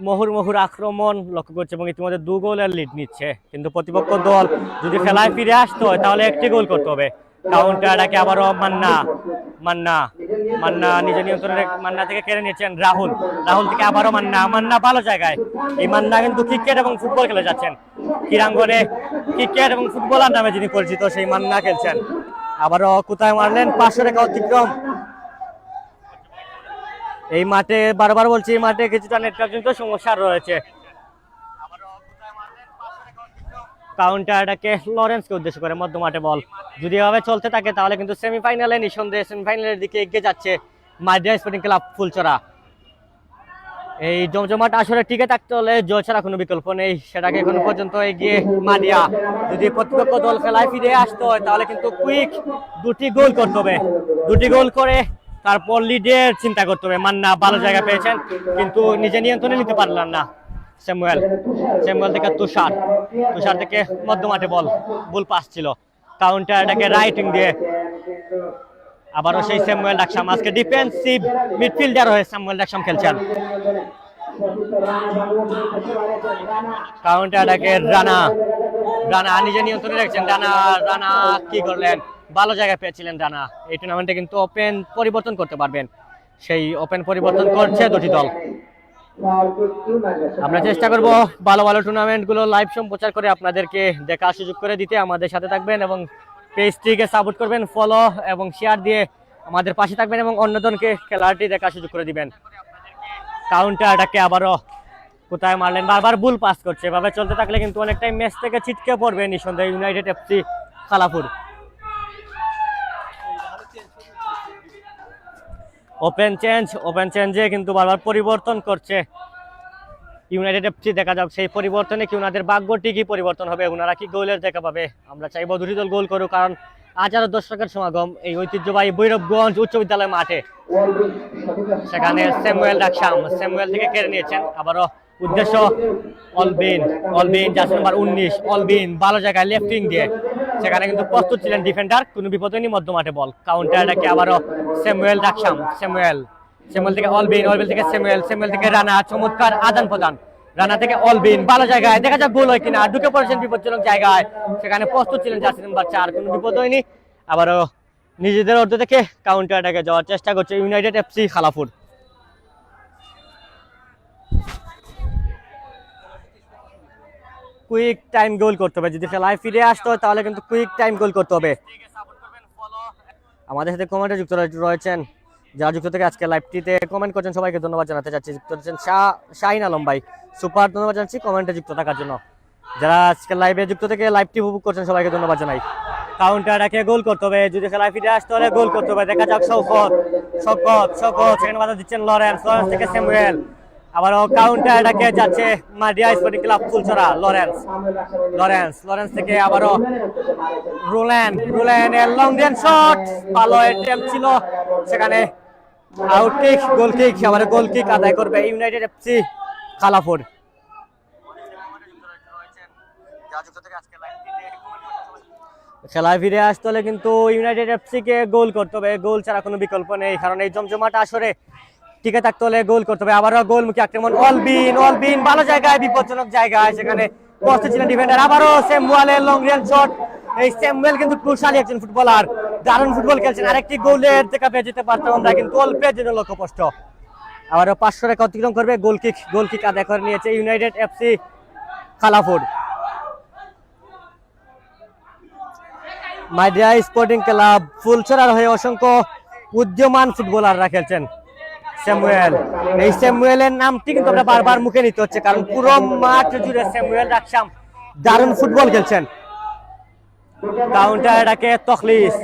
মুহুর্মুহুর আক্রমণ লক্ষ্য করছি এবং ইতিমধ্যে 2 গোলের লিড নিচ্ছে, কিন্তু প্রতিপক্ষ দল যদি খেলায় ফিরে আসতে হয় তাহলে একটি গোল করতে হবে। কাউন্টার অ্যাটাকে আবারও মান্না মান্না মান্না নিজের নিয়ন্ত্রণে মান্না থেকে কেড়ে নিয়েছেন রাহুল, রাহুল থেকে আবারও মান্না, মান্না ভালো জায়গায়। এই মান্না কিন্তু ক্রিকেট এবং ফুটবল খেলে যাচ্ছেন, ক্রীড়াঙ্গনে ক্রিকেট এবং ফুটবলার নামে যিনি পরিচিত সেই মান্না খেলছেন। আবারও কোথায় মারলেন, 500 রেখা অতিক্রম। এই মাঠে বারবার বলছি, এই মাঠে কিছুটা নেটওয়ার্ক কিন্তু সমস্যা রয়েছে। কাউন্টার অ্যাটাকে লরেন্সকে উদ্দেশ্য করে মধ্য মাঠে বল, যদি এভাবে চলতে থাকে তাহলে কিন্তু সেমিফাইনালে নিঃসন্দেহে সেমিফাইনালের দিকে এগিয়ে যাচ্ছে মাইডিয়া স্পোর্টিং ক্লাব ফুলচরা। এই জমজমাট আসলে টিকে থাকতে হলে জয় ছাড়া কোনো বিকল্প নেই, সেটাকে এখনো পর্যন্ত এগিয়ে মাডিয়া। যদি প্রতিপক্ষ দল খেলায় ফিরে আসতে হয় তাহলে কিন্তু কুইক 2টি গোল করতে হবে, 2টি গোল করে তারপর লিডের চিন্তা করতে হবে। মান্না ভালো জায়গা পেয়েছেন কিন্তু নিজে নিয়ন্ত্রণে নিতে পারলেন না। স্যামুয়েল, স্যামুয়েল থেকে তুষার, তুষার থেকে মধ্য মাঠে বল, ভুল পাস ছিল। কাউন্টার এটাকে রাইটিং দিয়ে আবারও সেই স্যামুয়েল ডাকসাম, আজকে ডিফেন্সিভ মিডফিল্ডার হয়ে স্যামুয়েল ডাকসাম খেলছেন। কাউন্টার এটাকে রানা, রানা নিজে নিয়ন্ত্রণে রাখছেন। রানা, রানা কি করলেন, ভালো জায়গায় পেয়েছিলেন রানা। এই টুর্নামেন্টে কিন্তু ওপেন পরিবর্তন করতে পারবেন, সেই ওপেন পরিবর্তন করছে দুটি দল। আমরা চেষ্টা করব ভালো ভালো টুর্নামেন্টগুলো লাইভ সম্প্রচার করে আপনাদেরকে দেখার সুযোগ করে দিতে। আমাদের সাথে থাকবেন এবং পেজটিকে সাপোর্ট করবেন, ফলো এবং শেয়ার দিয়ে আমাদের পাশে থাকবেন এবং অন্যজনকে খেলাটি দেখার সুযোগ করে দিবেন। কাউন্টার অ্যাটাকে আবারও কোথায় মারলেন, বারবার ভুল পাস করছে। এভাবে চলতে থাকলে কিন্তু অনেকটাই ম্যাচ থেকে ছিটকে পড়বে নিঃসন্দেহে ইউনাইটেড এফসি খালাপুর। ওপেন চেঞ্জে কিন্তু বারবার পরিবর্তন করছে ইউনাইটেড এফসি। দেখা যাক সেই পরিবর্তনে কি ওনাদের ভাগ্যটি কি পরিবর্তন হবে, ওনারা কি গোলের দেখা পাবে। আমরা চাইবো দুটি দল গোল করুক, কারণ হাজারো দর্শকের সমাগম এই ঐতিহ্যবাহী ভৈরবগঞ্জ উচ্চ বিদ্যালয় মাঠে। সেখানে স্যামুয়েল ডাকসাম, স্যামুয়েল থেকে কেড়ে নিয়েছেন। আবারও উদ্দেশ্য অলবিন, অলবিন জার্সি নাম্বার 19, অলবিন ভালো জায়গায় লেফটিং দিয়ে, সেখানে কিন্তু প্রস্তুত ছিলেন ডিফেন্ডার, কোনো বিপদ হয়নি। মধ্য মাঠে বল, কাউন্টার অ্যাটাকে আবারও স্যামুয়েল ডাকসাম, স্যামুয়েল, স্যামুয়েল থেকে অলবিন, অলবিন থেকে স্যামুয়েল, স্যামুয়েল থেকে রানা, চমৎকার আদান প্রদান। রানা থেকে অলবিন ভালো জায়গায়, দেখা যাক গোল হয় কিনা। ঢুকে পড়েছেন বিপজ্জনক জায়গায়, সেখানে প্রস্তুত ছিলেন জার্সি নাম্বার 4, কোনো বিপদ হয়নি। আবারও নিজেদের অর্ধ থেকে কাউন্টার অ্যাটাকে যাওয়ার চেষ্টা করছে ইউনাইটেড এফসি খালাপুর। কুইক টাইম গোল করতে হবে, যদি খেলায় ফিরে আসতে হয় তাহলে কিন্তু কুইক টাইম গোল করতে হবে। আমাদের সাথে কমেন্টে যুক্ত রয়েছেন যারা যুক্ত থেকে আজকে লাইভটিতে কমেন্ট করছেন, সবাইকে ধন্যবাদ জানাতে চাচ্ছি। যুক্ত রয়েছেন শাহিন আলম ভাই, সুপার ধন্যবাদ জানাচ্ছি কমেন্টে যুক্ত থাকার জন্য। যারা আজকে লাইভে যুক্ত থেকে লাইভটি উপভোগ করছেন সবাইকে ধন্যবাদ জানাই। কাউন্টার এটাকে গোল করতে হবে, যদি খেলায় ফিরে আসতে হলে গোল করতে হবে। দেখা যাক শওকত, শওকত, শওকত সেখানে বাধা দিচ্ছেন লরেন্স, লরেন্স থেকে স্যামুয়েল। আবারও কাউন্টার এটাকে যাচ্ছে মাডিয়া sporting club Fulchara, Lawrence, Lawrence, Lawrence থেকে আবারও রুলেন, রুলেনের লং রেঞ্জ শট, ভালো অ্যাটেম্প ছিল, সেখানে আউট কিক, গোল কিক, আবার গোল কিক আদায় করবে ইউনাইটেড এফসি খালাপুর। খেলায় ফিরে আসতে হলে কিন্তু ইউনাইটেড এফসি কে গোল করতে হবে, গোল ছাড়া কোনো বিকল্প নেই, কারণ এই জমজমাট আসরে টিকে থাকতে হলে গোল করতে হবে। আবারও গোলমুখী আক্রমণ, অলবিন, অলবিন ভালো জায়গায়, বিপজ্জনক জায়গায়, সেখানে প্রস্তুত ছিলেন ডিফেন্ডার। আবারও স্যামুয়েলের লং রেঞ্জ শট, এই স্যামুয়েল কিন্তু কুশালী একজন ফুটবলার, দারুণ ফুটবল খেলছেন। আরেকটি গোলের দেখা পেয়ে যেতে পারতাম আমরা, কিন্তু অল্পের জন্য লক্ষ্যভ্রষ্ট। আবারও 500 রেখা অতিক্রম করবে, গোল কিক, গোল কিক আদায় করে নিয়েছে ইউনাইটেড এফসি খালাপুর। মাইডিয়া স্পোর্টিং ক্লাব ফুলচরার হয়ে অসংখ্য উদীয়মান ফুটবলাররা খেলছেন। স্যামুয়েল, এই স্যামুয়েলের নামটি কিন্তু আমরা বারবার মুখে নিতে হচ্ছে, কারণ পুরো মাঠ জুড়ে স্যামুয়েল ডাকসাম দারুণ ফুটবল খেলছেন। কাউন্টার এটাকে তখলিস,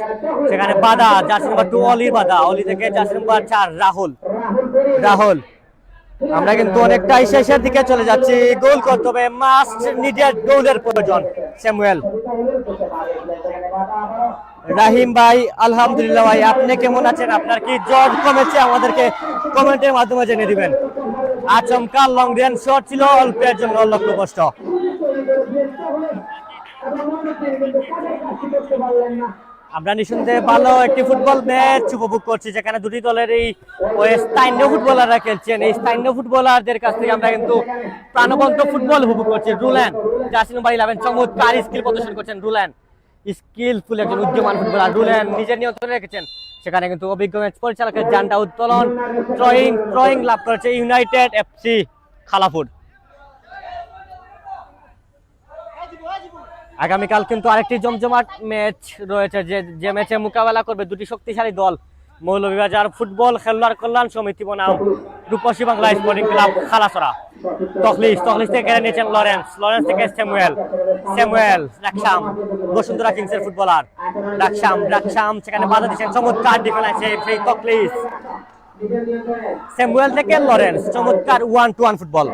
সেখানে বাধা জার্সি নাম্বার 2 অলির বাধা, অলি থেকে জার্সি নাম্বার 4 রাহুল, রাহুল। আমরা কিন্তু অনেকটাই শেষের দিকে চলে যাচ্ছি, গোল করতে হবে, মাস্ট নিডেড গোলের প্রয়োজন। স্যামুয়েল, রাহিম ভাই আলহামদুলিল্লাহ ভাই, আপনি কেমন আছেন? আপনার কি জ্বর কমেছে? আমাদেরকে কমেন্টের মাধ্যমে জেনে দিবেন। আচমকা লং রেঞ্জ শট ছিল, অল্পের জন্য লক্ষ্যভ্রষ্ট। আমরা নিঃসন্দেহে ভালো একটি ফুটবল ম্যাচ উপভোগ করছি, যেখানে দুটি দলেরই স্থানীয় ফুটবলাররা খেলছেন। এই স্থানীয় ফুটবলারদের কাছ থেকে আমরা কিন্তু প্রাণবন্ত ফুটবল উপভোগ করছি। রুলেন জার্সি নাম্বার 11 চমৎকার স্কিল প্রদর্শন করছেন রুলেন, স্কিলফুল একজন উদ্যমান ফুটবলার রুলেন নিজের নিয়ন্ত্রণে রেখেছেন। সেখানে কিন্তু অভিজ্ঞ ম্যাচ পরিচালকের জানটা উত্তোলন, থ্রোয়িং লাভ করেছে ইউনাইটেড এফসি খালাপুর। আগামীকাল কিন্তু আরেকটি জমজমাট ম্যাচ রয়েছে, যে ম্যাচে মোকাবেলা করবে দুটি শক্তিশালী দল, মৌলভীবাজার ফুটবল খেলোয়াড় কল্যাণ সমিতি বনাম রূপসী বাংলা স্পোর্টিং ক্লাব খালাসরা। তখলিস থেকে কেড়ে নিয়েছেন লরেন্স থেকে স্যামুয়েল রাকসাম, বসুন্ধরা কিংসের ফুটবলার রাকসাম সেখানে বাধা দিচ্ছেন, চমৎকার ডিফেন্স সেই তখলিস। স্যামুয়েল থেকে লরেন্স, চমৎকার 1-to-1 ফুটবল।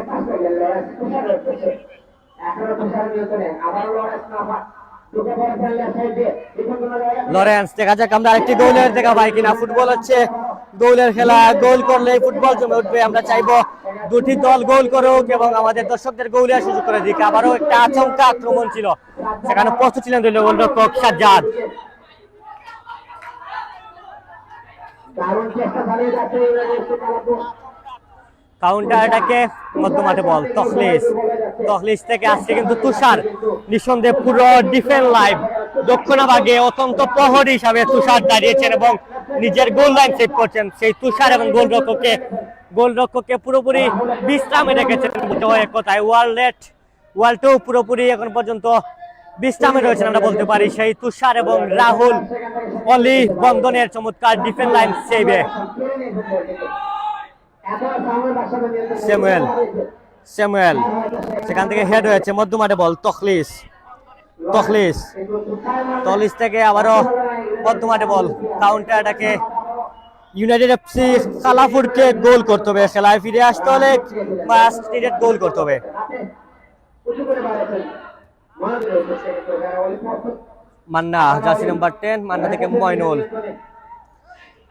লরেন্স, দেখা যাক আমরা আরেকটি গোলের দেখা পাই কিনা। ফুটবল হচ্ছে গোলের খেলা, গোল করলে ফুটবল জমে উঠবে। আমরা চাইবো দুটি দল গোল করুক এবং আমাদের দর্শকদের গোলের সুযোগ করে দিক। আবারও একটা আচমকা আক্রমণ ছিল, সেখানে প্রস্তুত ছিলেন দলীয় গোলরক্ষক সাজ্জাদ। কাউন্টার অ্যাটাকে মধ্যমাঠে বল তখলিস থেকে আসছে কিন্তু তুষার, নিঃসন্দেহে পুরো ডিফেন্স লাইভ দক্ষিণা ভাগে অত্যন্ত প্রহরী হিসাবে তুষার দাঁড়িয়েছেন এবং নিজের গোল লাইন সেভ করছেন। সেই তুষার এবং গোলরক্ষককে পুরোপুরি বিশ্রামে রেখেছেন এক কথায়। ওয়ার্ল্ডও পুরোপুরি এখন পর্যন্ত বিশ্রামে রয়েছেন আমরা বলতে পারি। সেই তুষার এবং রাহুল অলি বন্ধনের চমৎকার ডিফেন্স লাইন সেভে। স্যামুয়েল সেখান থেকে হেড হয়েছে, মধ্যমাঠে বল তখলিস থেকে আবারও মধ্যমাঠে বল। কাউন্টার অ্যাটাকে ইউনাইটেড এফসি খালাপুরকে গোল করতে হবে, খেলায় ফিরে আসতে হলে ফার্স্ট গোল করতে হবে। মান্না, জার্সি নাম্বার 10, মান্না থেকে ময়নুল।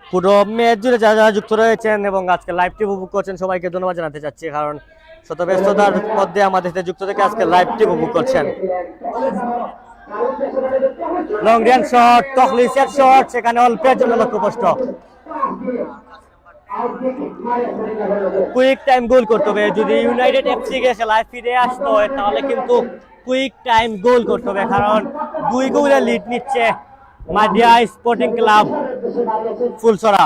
পুরো ম্যাচ জুড়ে যারা যুক্ত রয়েছেন এবং আজকে লাইভটি উপভোগ করছেন সবাইকে ধন্যবাদ জানাতে চাচ্ছি, কারণ শত ব্যস্ততার মধ্যে আমাদের সাথে যুক্ত থেকে আজকে লাইভটি উপভোগ করছেন। লং রেঞ্জ শট, তখলিসের শট, সেখানে অল্পের জন্য লক্ষ্যভ্রষ্ট। কুইক টাইম গোল করতে হবে, যদি ইউনাইটেড এফসি কে খেলায় ফিরে আসতে হয় তাহলে কিন্তু কুইক টাইম গোল করতে হবে, কারণ 2 গোলের লিড নিচ্ছে মাডিয়া স্পোর্টিং ক্লাব ফুলছড়া।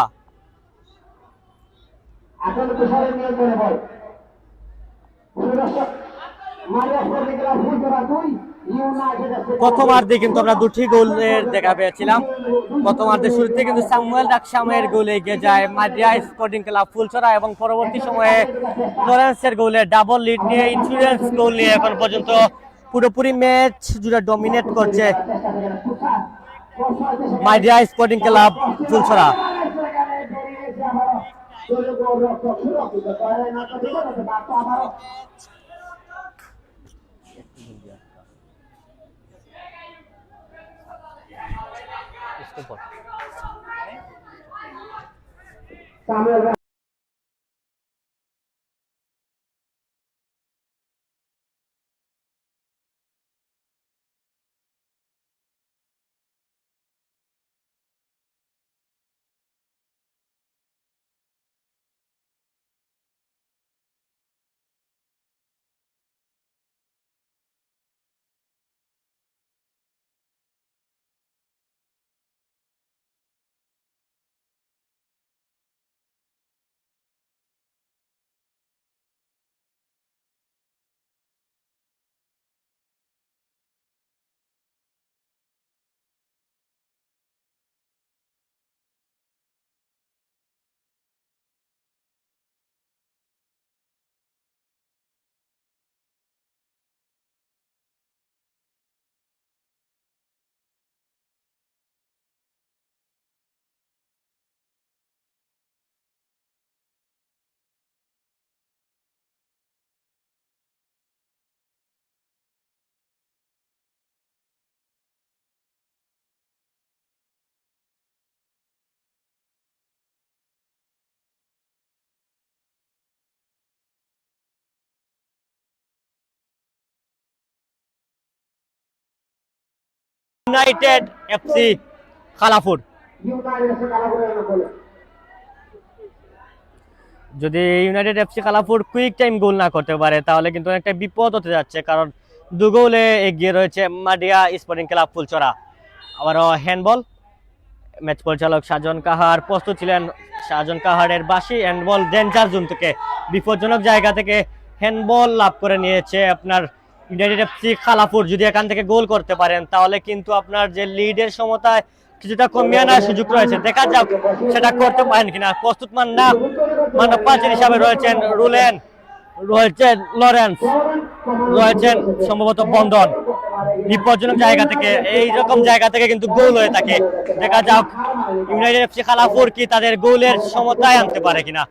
প্রথমার্ধে কিন্তু আমরা দুটি গোলের দেখা পেয়েছিলাম। প্রথমার্ধের শুরুতে কিন্তু স্যামুয়েল রাকসামের গোলে এগিয়ে যায় মাডিয়া স্পোর্টিং ক্লাব ফুলছড়া এবং পরবর্তী সময়ে লরেন্সের গোলে ডাবল লিড নিয়ে ইন্স্যুরেন্স গোল নিয়ে এখন পর্যন্ত পুরোপুরি ম্যাচ জুড়ে ডমিনেট করছে মাডিয়া sporting club Phulchhara. United FC খালাপুর, যদি ইউনাইটেড এফসি খালাপুর কুইক টাইম গোল না করতে পারে তাহলে কিন্তু অনেকটা বিপদ হতে যাচ্ছে, কারণ 2 গোলে এগিয়ে রয়েছে মাডিয়া স্পোর্টিং ক্লাব ফুলছড়া। আবারও হ্যান্ডবল, ম্যাচ পরিচালক সাজন কাহার প্রস্তুত ছিলেন। সাজন কাহারের বাসি হ্যান্ডবল ডেঞ্জার জোন থেকে বিপজ্জনক জায়গা থেকে হ্যান্ডবল লাভ করে নিয়েছে আপনার ইউনাইটেড এফসি খালাপুর। যদি এখান থেকে গোল করতে পারেন তাহলে কিন্তু আপনার যে লিডের সমতায় কিছুটা কমিয়ে আনার সুযোগ রয়েছে, দেখা যাক সেটা করতে পারেন কিনা। প্রস্তুত মানব পাঁচের হিসাবে রয়েছেন রুলেন, রয়েছেন লরেন্স, রয়েছেন সম্ভবত বন্ধন। বিপজ্জনক জায়গা থেকে এইরকম জায়গা থেকে কিন্তু গোল হয়ে থাকে, দেখা যাক ইউনাইটেড এফসি খালাপুর কি তাদের গোলের সমতায় আনতে পারে কিনা।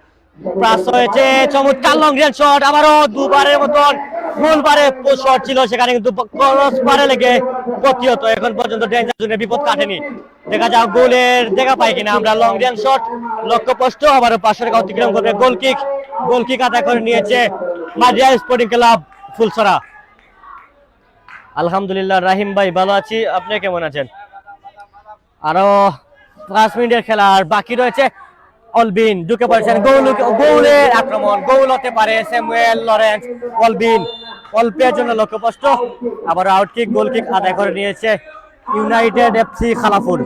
প্লাস হয়েছে চমৎকার লং রেঞ্জ শট, আবারও দুবারের মতন গোলবারে শট ছিল, সেখানে কিন্তু ক্রস বারে লেগে প্রতিহত। এখন পর্যন্ত ডেঞ্জার জোনের বিপদ কাটেনি, দেখা যাক গোলের দেখা পাই কিনা আমরা। লং রেঞ্জ শট লক্ষ্যপষ্ট, আবারও 500 টাকা অতিক্রম করবে। গোল কিক আদায় করে নিয়েছে মাদিয়া স্পোর্টিং ক্লাব ফুলছড়া। আলহামদুলিল্লাহ রাহিম ভাই ভালো আছি, আপনি কেমন আছেন? আরো 5 মিনিটের খেলা আর বাকি রয়েছে। অলবিন ঢুকে পড়েছেন, গোলের আক্রমণ, গোল হতে পারে। স্যামুয়েল লরেন্স, অলবিন অল্পের জন্য লক্ষ্যপষ্ট, আবার আউট কিক, গোল কিক আদায় করে নিয়েছে ইউনাইটেড এফসি খালাপুর।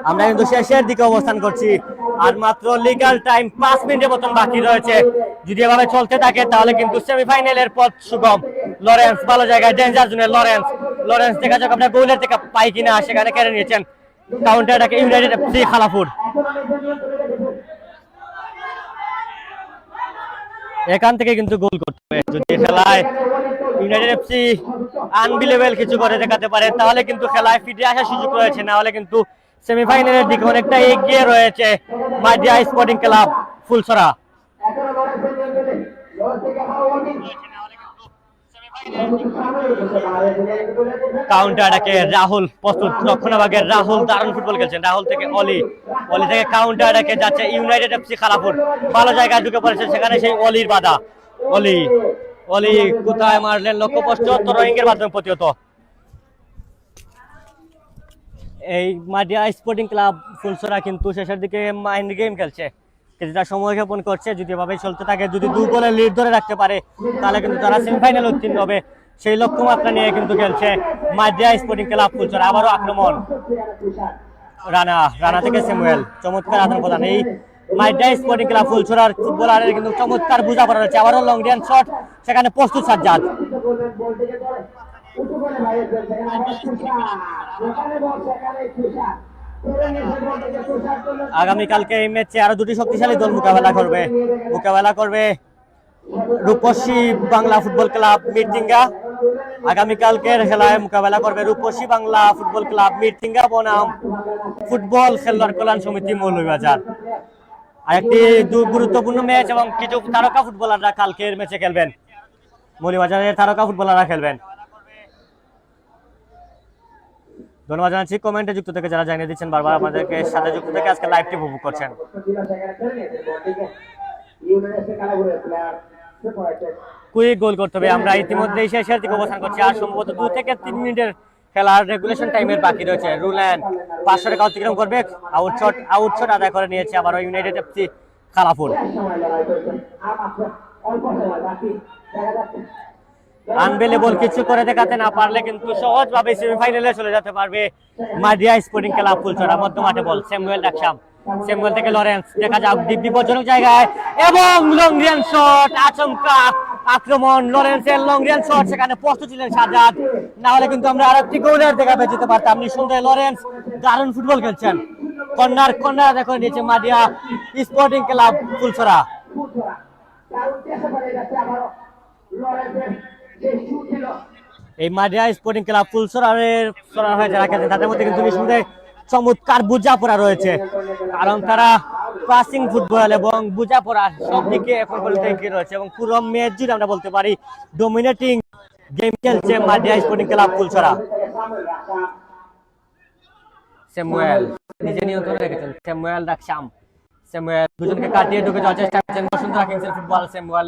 আমরা কিন্তু শেষের দিকে অবস্থান করছি, আর মাত্র লিগ্যাল টাইম 5 মিনিটের মতন বাকি রয়েছে। যদি এভাবে চলতে থাকে তাহলে কিন্তু সেমিফাইনালের পথ সুগম। লরেন্স ভালো জায়গায়, ডেঞ্জার জোনে লরেন্স দেখা যাক আপনার গোলের থেকে পাই কিনা, সেখানে কেড়ে নিয়েছেন কাউন্টারটাকে ইউনাইটেড এফসি খালাপুর। এখান থেকে কিন্তু গোল করতে হবে, যদি খেলায় ইউনাইটেড এফসি আনবিলিভেবল কিছু করে দেখাতে পারে তাহলে কিন্তু খেলায় ফিরে আসার সুযোগ রয়েছে, না হলে কিন্তু সেমিফাইনালের দিকে অনেকটা এগিয়ে রয়েছে মাদিয়া স্পোর্টিং ক্লাব ফুলছড়া। কাউন্টারটাকে রাহুল প্রস্তুত, রক্ষণভাগের রাহুল দারুণ ফুটবল খেলছেন। রাহুল থেকে অলি থেকে কাউন্টারটাকে যাচ্ছে ইউনাইটেড এফসি খালাপুর। ভালো জায়গায় ঢুকে পড়েছে, সেখানে সেই অলির বাধা। অলি কোথায় মারলেন, লক্ষ্যপষ্ট, থ্রোয়িং এর মাধ্যমে প্রতিহত। এই মাদিয়া স্পোর্টিং ক্লাব ফুলছড়া কিন্তু শেষের দিকে মাইন্ড গেম খেলছে, কিছুটা সময় ক্ষেপণ করছে। যদি এভাবে চলতে থাকে, যদি 2 গোলের লিড ধরে রাখতে পারে তাহলে কিন্তু তারা সেমিফাইনাল উত্তীর্ণ হবে, সেই লক্ষ্যমাত্রা নিয়ে কিন্তু খেলছে মাদিয়া স্পোর্টিং ক্লাব ফুলছড়া। আবারও আক্রমণ, রানা থেকে স্যামুয়েল, চমৎকার আদান প্রদান। এই মাদিয়া স্পোর্টিং ক্লাব ফুলছড়ার ফুটবলারের কিন্তু চমৎকার বোঝাপড়া রয়েছে। আবারও লং রেঞ্জ শট, সেখানে প্রস্তুত সাজ্জাদ। আগামীকালকে এই ম্যাচে আরো 2টি শক্তিশালী দল মোকাবেলা করবে রূপসী বাংলা ফুটবল ক্লাব মিরটিঙ্গা। আগামীকালকের খেলায় মোকাবেলা করবে রূপসী বাংলা ফুটবল ক্লাব মিরটিঙ্গা বনাম ফুটবল খেলোয়াড় কল্যাণ সমিতি মৌলভীবাজার। আরেকটি গুরুত্বপূর্ণ ম্যাচ এবং কিছু তারকা ফুটবলাররা কালকের ম্যাচে খেলবেন, মৌলভীবাজারের তারকা ফুটবলাররা খেলবেন। ধন্যবাদ জানাচ্ছি কমেন্টে যুক্ত থেকে যারা জানিয়ে দিচ্ছেন, বারবার আমাদেরকে সাথে যুক্ত থেকে আজকে লাইভটি উপভোগ করছেন। কুইক গোল করতে হবে, আমরা ইতিমধ্যে শেষের দিকে অবস্থান করছি, আর সম্ভবত 2 থেকে 3 মিনিটের খেলার রেগুলেশন টাইমের বাকি রয়েছে। রুল্যান্ড 500 টাকা অতিক্রম করবে, আউটশট আদায় করে নিয়েছে আবারও ইউনাইটেড এফসি খালাপুর। আনবিলিভেবল কিছু করে দেখাতে না পারলে কিন্তু সহজভাবে সেমিফাইনালে চলে যেতে পারবে মাদিয়া স্পোর্টিং ক্লাব ফুলছড়া। মধ্যমাঠে বল, স্যামুয়েল থেকে লরেন্স, দেখা যাক বিপজ্জনক জায়গায় এবং লং রেঞ্জ শট, আচমকা আক্রমণ। লরেন্সের লং রেঞ্জ শট, সেখানে প্রস্তুত ছিলেন সাজ্জাদ, না হলে কিন্তু আমরা আরেকটি গোলের দেখা পেয়ে যেতে পারতাম। নিঃসন্দেহে লরেন্স দারুণ ফুটবল খেলছেন। কর্নার দেখো নিয়েছে মাদিয়া স্পোর্টিং ক্লাব ফুলছড়া। এই মাদিয়া স্পোর্টিং ক্লাব ফুলছড়ার হয়ে যারা খেলছেন তাদের মধ্যে কিন্তু নিঃসন্দেহে চমৎকার বোঝাপড়া রয়েছে, কারণ তারা পাসিং ফুটবল এবং বোঝাপড়া সব দিকে এখন পর্যন্ত এগিয়ে রয়েছে এবং পুরো ম্যাচ জুড়ে আমরা বলতে পারি ডোমিনেটিং গেম খেলছে Madiya sporting club Phulchhara. Samuel নিজে নিয়ন্ত্রণে রেখেছেন, স্যামুয়েল দুজনকে কাটিয়ে ঢুকে যাওয়ার চেষ্টা করছেন। বসুন্ধরা কিংসের ফুটবল স্যামুয়েল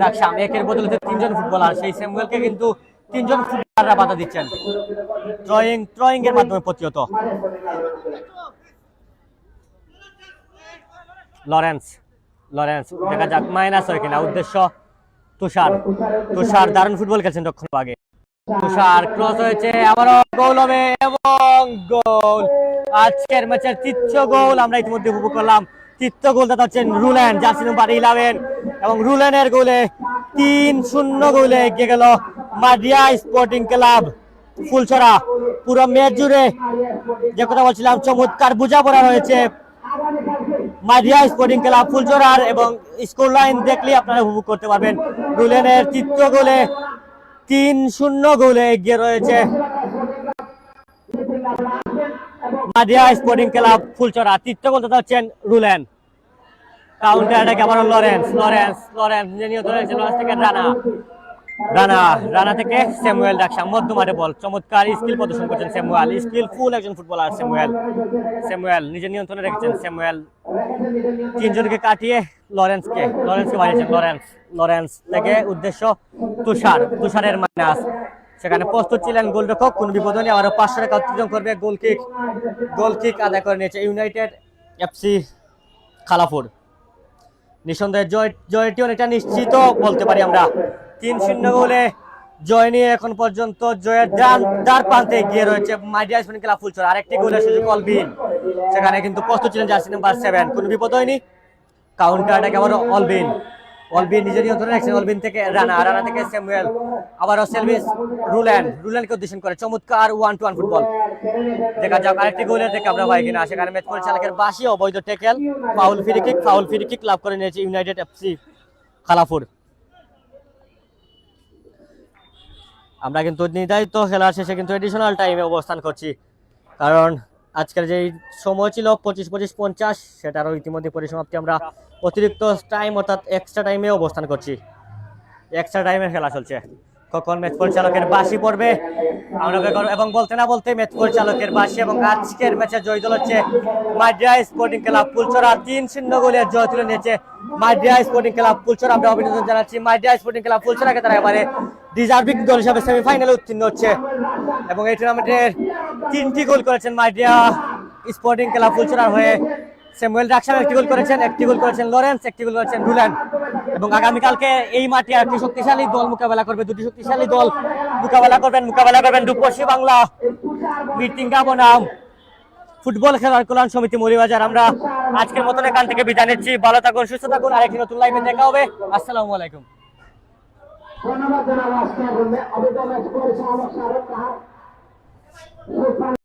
রাকসাম, একের বদলে 3 জন ফুটবলার, সেই স্যামুয়েলকে কিন্তু 3 জন ফুটবলাররা বাধা দিচ্ছেন, থ্রোয়িং এর মাধ্যমে প্রতিহত। লরেন্স দেখা যাক মাইনাস হয় কিনা। উদ্দেশ্য তুষার দারুণ ফুটবল খেলছেন দক্ষিণ ভাগে। তুষার ক্রস হয়েছে, আবারও গোল হবে এবং গোল। আজকের ম্যাচের তৃতীয় গোল আমরা ইতিমধ্যে উপভোগ করলাম। তৃতীয় গোলদাতা হচ্ছেন রুলেন, জার্সি নাম্বার 11, এবং রুলেনের গোলে 3-0 গোলে এগিয়ে গেল মাডিয়া স্পোর্টিং ক্লাব ফুলছড়া। পুরো ম্যাচ জুড়ে যে কথা বলছিলাম, চমৎকার বোঝাপড়া রয়েছে মাডিয়া স্পোর্টিং ক্লাব ফুলছড়ার, এবং স্কোর লাইন দেখলে আপনারা উপভোগ করতে পারবেন। রুলেনের তৃতীয় গোলে 3-0 গোলে এগিয়ে রয়েছে মাডিয়া স্পোর্টিং ক্লাব ফুলছড়া। তৃতীয় গোলদাতা হচ্ছেন রুলেন। কাউন্টার অ্যাটাকে আবার লরেন্স নিয়ন্ত্রণ রয়েছে, লরেন্স থেকে রানা থেকে স্যামুয়েল ডাকসা মধ্যমাঠে বল। চমৎকার স্কিল প্রদর্শন করছেন স্যামুয়েল, স্কিলফুল একজন ফুটবলার স্যামুয়েল নিজের নিয়ন্ত্রণে রেখেছেন। স্যামুয়েল তিনজনকে কাটিয়ে লরেন্সকে বাড়িয়েছেন। লরেন্স থেকে উদ্দেশ্য তুষারের মাইনাস, সেখানে প্রস্তুত ছিলেন গোলরক্ষক, কোন বিপদ নেই। আবারও 500 টাকা অতিক্রম করবে। গোল কিক আদায় করে নিয়েছে ইউনাইটেড এফসি খালাপুর। নিঃসন্দেহে জয়টি অনেকটা নিশ্চিত বলতে পারি আমরা। 3-0 গোলে জয় নিয়ে এখন পর্যন্ত জয়ের দ্বার প্রান্তে এগিয়ে রয়েছে মাডিয়া স্পোর্টিং ক্লাব ফুলছড়া। আরেকটি গোলের সুযোগ অলবিন, সেখানে কিন্তু প্রস্তুত ছিলেন জার্সি নাম্বার 7, কোনো বিপদ হয়নি। কাউন্টারটাকে আবার অলবিন নিজের নিয়ন্ত্রণে রাখছেন। অলবিন থেকে রানা থেকে স্যামুয়েল, আবারও সেলভিস রুলেনকে উদ্দেশ্য করে চমৎকার 1-to-1 ফুটবল। দেখা যাক আরেকটি গোলের থেকে আমরা পাই কিনা। সেখানে ম্যাচ পরিচালকের বাসি অবৈধ ট্যাকেল, ফাউল ফ্রি কিক লাভ করে নিয়েছে ইউনাইটেড এফসি খালাপুর। আমরা কিন্তু নির্ধারিত খেলার শেষে কিন্তু এডিশনাল টাইমে অবস্থান করছি, কারণ আজকের যে সময় ছিল 25-50, সেটারও ইতিমধ্যে পরিসমাপ্তি। আমরা অতিরিক্ত টাইম অর্থাৎ এক্সট্রা টাইমে অবস্থান করছি। এক্সট্রা টাইমে খেলা চলছে। কখন ম্যাচ পরিচালকের বাঁশি পড়বে আমরা এবং বলতে না বলতে ম্যাচ পরিচালকের বাঁশি, এবং আজকের ম্যাচে জয় দল হচ্ছে মাডিয়া স্পোর্টিং ক্লাব ফুলছড়া। 3-0 গোলে জয় তুলে নিয়েছে মাডিয়া স্পোর্টিং ক্লাব ফুলছড়া। আমরা অভিনন্দন জানাচ্ছি মাডিয়া স্পোর্টিং ক্লাব ফুলছড়াকে, তারা এবারে ডিজার্ভিং দল হিসাবে সেমিফাইনালে উত্তীর্ণ হচ্ছে, এবং এই টুর্নামেন্টের 3টি গোল করেছেন মাডিয়া স্পোর্টিং ক্লাব ফুলছড়ার হয়ে। স্যামুয়েল ডাকসাম 1টি গোল করেছেন, 1টি গোল করেছেন লরেন্স, 1টি গোল করেছেন রুলেন। এবং আগামীকালকে এই মাঠে একটি শক্তিশালী দল মোকাবেলা করবে, দুটি শক্তিশালী দল মোকাবেলা করবেন রূপসী বাংলা মিটিংগা বনাম ফুটবল খেলার কল্যাণ সমিতি মৌলভীবাজার। আমরা আজকের মতন এখান থেকে বিদায় নিচ্ছি। ভালো থাকুন, সুস্থ থাকুন, আরেকটি নতুন লাইভে দেখা হবে। আসসালামু আলাইকুম। ধন্যবাদ জানাবো আজকে অভিজ্ঞ ম্যাচ পরিচালক